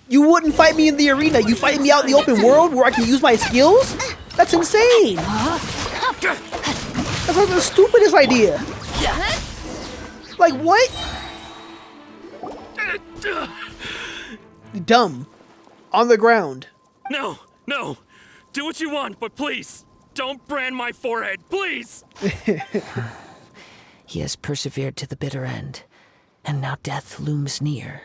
You wouldn't fight me in the arena. You fight me out in the open world where I can use my skills? That's insane. That's like the stupidest idea. Like what? Dumb. On the ground. No, no. Do what you want, but please, don't brand my forehead, please. He has persevered to the bitter end, and now death looms near.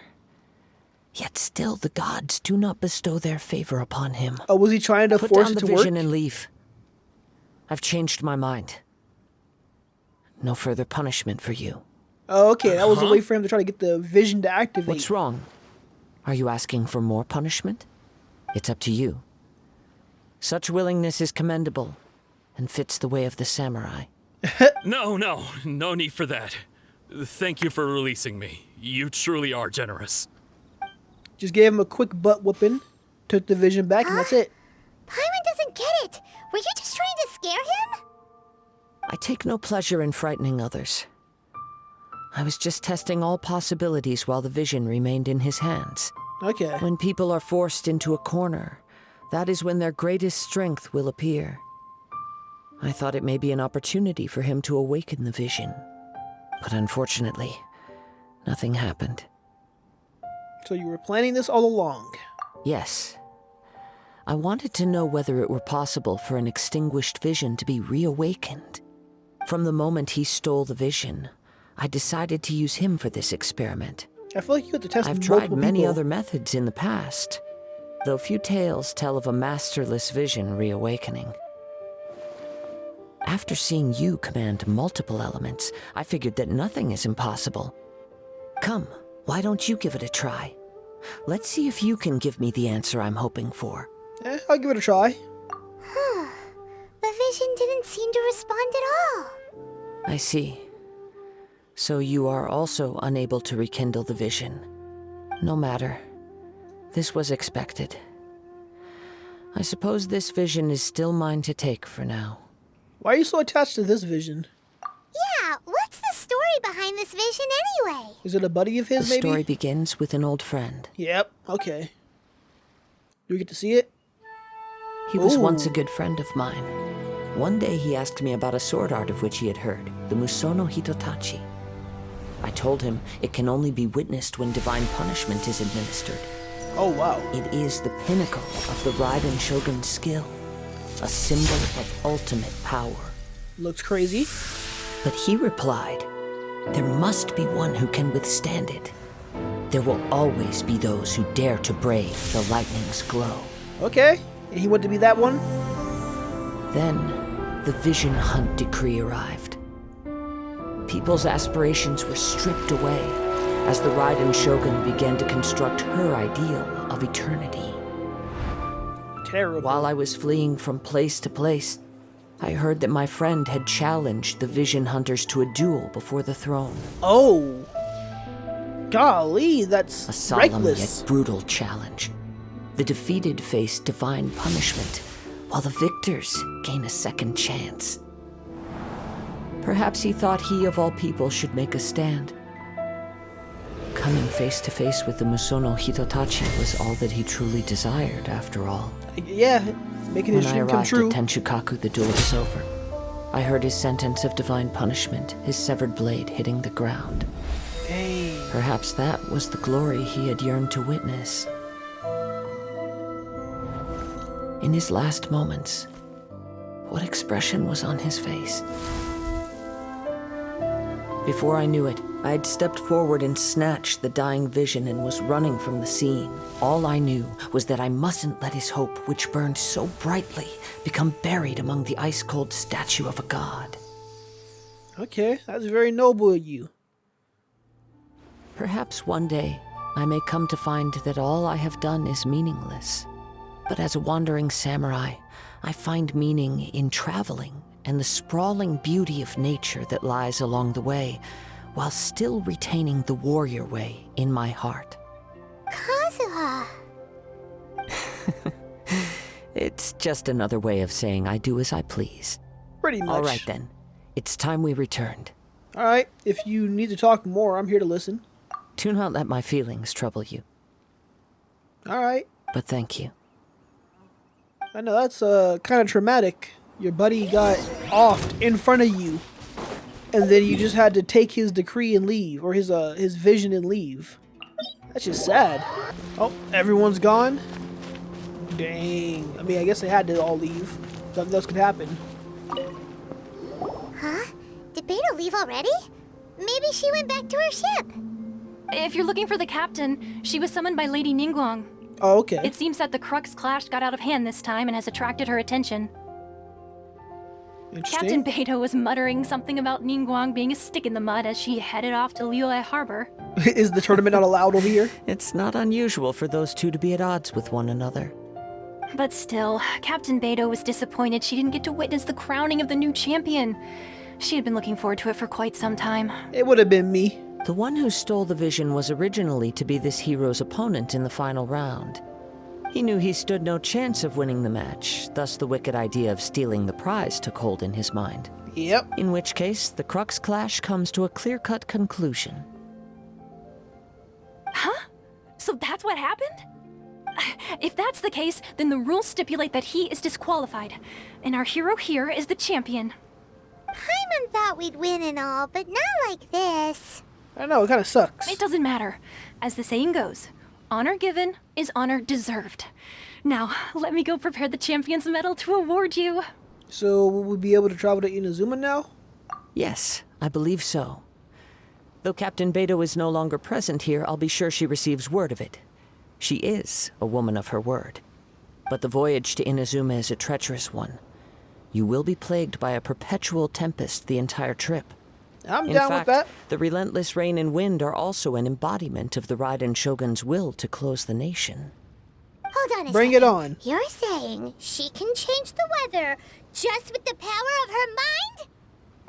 Yet still the gods do not bestow their favor upon him. Oh, was he trying to Put force down it the to vision work? and leave. I've changed my mind. No further punishment for you. Oh, okay. That was a way for him to try to get the vision to activate. What's wrong? Are you asking for more punishment? It's up to you. Such willingness is commendable and fits the way of the samurai. No need for that. Thank you for releasing me. You truly are generous. Just gave him a quick butt whooping, took the vision back, and that's it. Paimon doesn't get it. Were you just trying to scare him? I take no pleasure in frightening others. I was just testing all possibilities while the vision remained in his hands. Okay. When people are forced into a corner, that is when their greatest strength will appear. I thought it may be an opportunity for him to awaken the vision. But unfortunately, nothing happened. So you were planning this all along? Yes. I wanted to know whether it were possible for an extinguished vision to be reawakened. From the moment he stole the vision, I decided to use him for this experiment. I feel like you had to test I've multiple tried many people. other methods in the past, though few tales tell of a masterless vision reawakening. After seeing you command multiple elements, I figured that nothing is impossible. Come, why don't you give it a try? Let's see if you can give me the answer I'm hoping for. I'll give it a try. The vision didn't seem to respond at all. I see. So you are also unable to rekindle the vision. No matter. This was expected. I suppose this vision is still mine to take for now. Why are you so attached to this vision? Yeah, what's the story behind this vision anyway? Is it a buddy of his, The maybe? story begins with an old friend. Yep, okay. Do we get to see it? He was Ooh. once a good friend of mine. One day he asked me about a sword art of which he had heard, the Musono Hitotachi. I told him it can only be witnessed when divine punishment is administered. Oh, wow. It is the pinnacle of the Raiden Shogun's skill, a symbol of ultimate power. Looks crazy. But he replied, there must be one who can withstand it. There will always be those who dare to brave the lightning's glow. Okay, and he wanted to be that one? Then, the Vision Hunt decree arrived. People's aspirations were stripped away as the Raiden Shogun began to construct her ideal of eternity. Terrible. While I was fleeing from place to place, I heard that my friend had challenged the Vision Hunters to a duel before the throne. Oh. Golly, that's A solemn reckless. yet brutal challenge. The defeated face divine punishment, while the victors gain a second chance. Perhaps he thought he of all people should make a stand. Coming face to face with the Musono Hitotachi was all that he truly desired, after all. Yeah, making his When I dream come arrived true. at Tenshukaku, the duel was over. I heard his sentence of divine punishment, his severed blade hitting the ground. Dang. Perhaps that was the glory he had yearned to witness. In his last moments, what expression was on his face? Before I knew it, I had stepped forward and snatched the dying vision and was running from the scene. All I knew was that I mustn't let his hope, which burned so brightly, become buried among the ice-cold statue of a god. Okay, that's very noble of you. Perhaps one day, I may come to find that all I have done is meaningless. But as a wandering samurai, I find meaning in traveling and the sprawling beauty of nature that lies along the way, while still retaining the warrior way in my heart. Kazuha. It's just another way of saying I do as I please. Pretty much. All right then, it's time we returned. All right, if you need to talk more, I'm here to listen. Do not let my feelings trouble you. All right. But thank you. I know, that's kind of traumatic. Your buddy got offed in front of you, and then you just had to take his decree and leave, or his vision and leave. That's just sad. Oh, everyone's gone? Dang. I mean, I guess they had to all leave. Nothing else could happen. Huh? Did Beidou leave already? Maybe she went back to her ship. If you're looking for the captain, she was summoned by Lady Ningguang. Oh, okay. It seems that the Crux clash got out of hand this time and has attracted her attention. Interesting. Captain Beidou was muttering something about Ningguang being a stick in the mud as she headed off to Liyue Harbor. Is the tournament not allowed over here? It's not unusual for those two to be at odds with one another. But still, Captain Beidou was disappointed she didn't get to witness the crowning of the new champion. She had been looking forward to it for quite some time. It would have been me. The one who stole the vision was originally to be this hero's opponent in the final round. He knew he stood no chance of winning the match, thus the wicked idea of stealing the prize took hold in his mind. Yep. In which case, the Crux clash comes to a clear-cut conclusion. Huh? So that's what happened? If that's the case, then the rules stipulate that he is disqualified, and our hero here is the champion. Paimon thought we'd win and all, but not like this. I know, it kind of sucks. It doesn't matter. As the saying goes, honor given is honor deserved. Now, let me go prepare the champion's medal to award you. So, will we be able to travel to Inazuma now? Yes, I believe so. Though Captain Beidou is no longer present here, I'll be sure she receives word of it. She is a woman of her word. But the voyage to Inazuma is a treacherous one. You will be plagued by a perpetual tempest the entire trip. I'm In down fact, with that. the relentless rain and wind are also an embodiment of the Raiden Shogun's will to close the nation. Hold on a Bring second. it on. You're saying she can change the weather just with the power of her mind?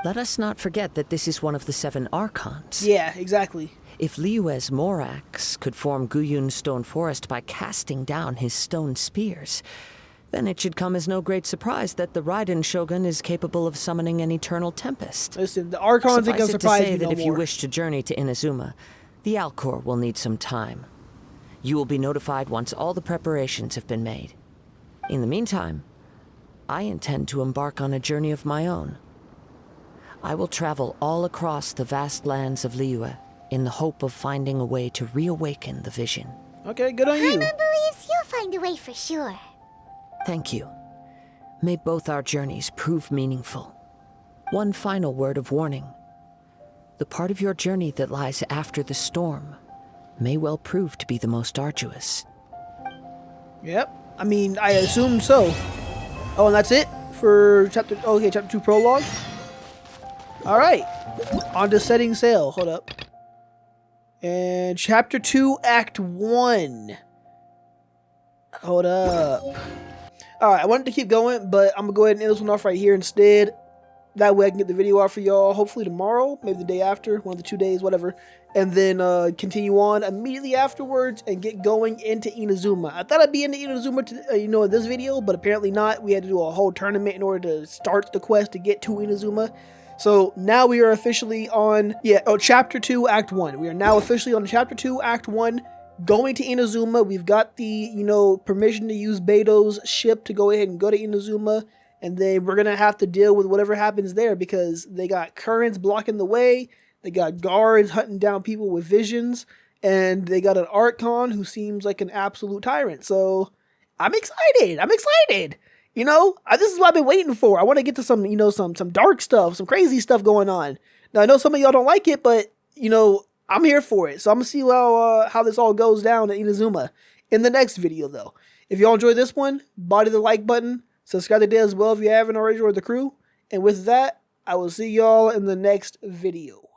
Let us not forget that this is one of the 7 Archons. Yeah, exactly. If Liyue's Morax could form Guyun's stone forest by casting down his stone spears, then it should come as no great surprise that the Raiden Shogun is capable of summoning an eternal tempest. Listen, the Archons ain't gonna surprise me no more. Suffice it to say that if you wish to journey to Inazuma, the Alcor will need some time. You will be notified once all the preparations have been made. In the meantime, I intend to embark on a journey of my own. I will travel all across the vast lands of Liyue in the hope of finding a way to reawaken the vision. Okay, good on you. Paimon believes you'll find a way for sure. Thank you. May both our journeys prove meaningful. One final word of warning. The part of your journey that lies after the storm may well prove to be the most arduous. Yep. I mean, I assume so. Oh, and that's it for chapter... Okay, chapter 2 prologue. Alright. On to setting sail. Hold up. And chapter 2, act 1. Hold up. Alright, I wanted to keep going, but I'm going to go ahead and end this one off right here instead. That way I can get the video out for y'all, hopefully tomorrow, maybe the day after, one of the 2 days, whatever. And then continue on immediately afterwards and get going into Inazuma. I thought I'd be into Inazuma, in this video, but apparently not. We had to do a whole tournament in order to start the quest to get to Inazuma. So now we are officially on, chapter 2, act 1. We are now officially on chapter 2, act 1. Going to Inazuma. We've got the, permission to use BEIDOU'S ship to go ahead and go to Inazuma. And then we're going to have to deal with whatever happens there because they got currents blocking the way. They got guards hunting down people with visions. And they got an Archon who seems like an absolute tyrant. So I'm excited. This is what I've been waiting for. I want to get to some, some dark stuff, some crazy stuff going on. Now, I know some of y'all don't like it, but, I'm here for it. So I'm going to see how this all goes down in Inazuma in the next video, though. If y'all enjoyed this one, body the like button. Subscribe today as well if you haven't already joined the crew. And with that, I will see y'all in the next video.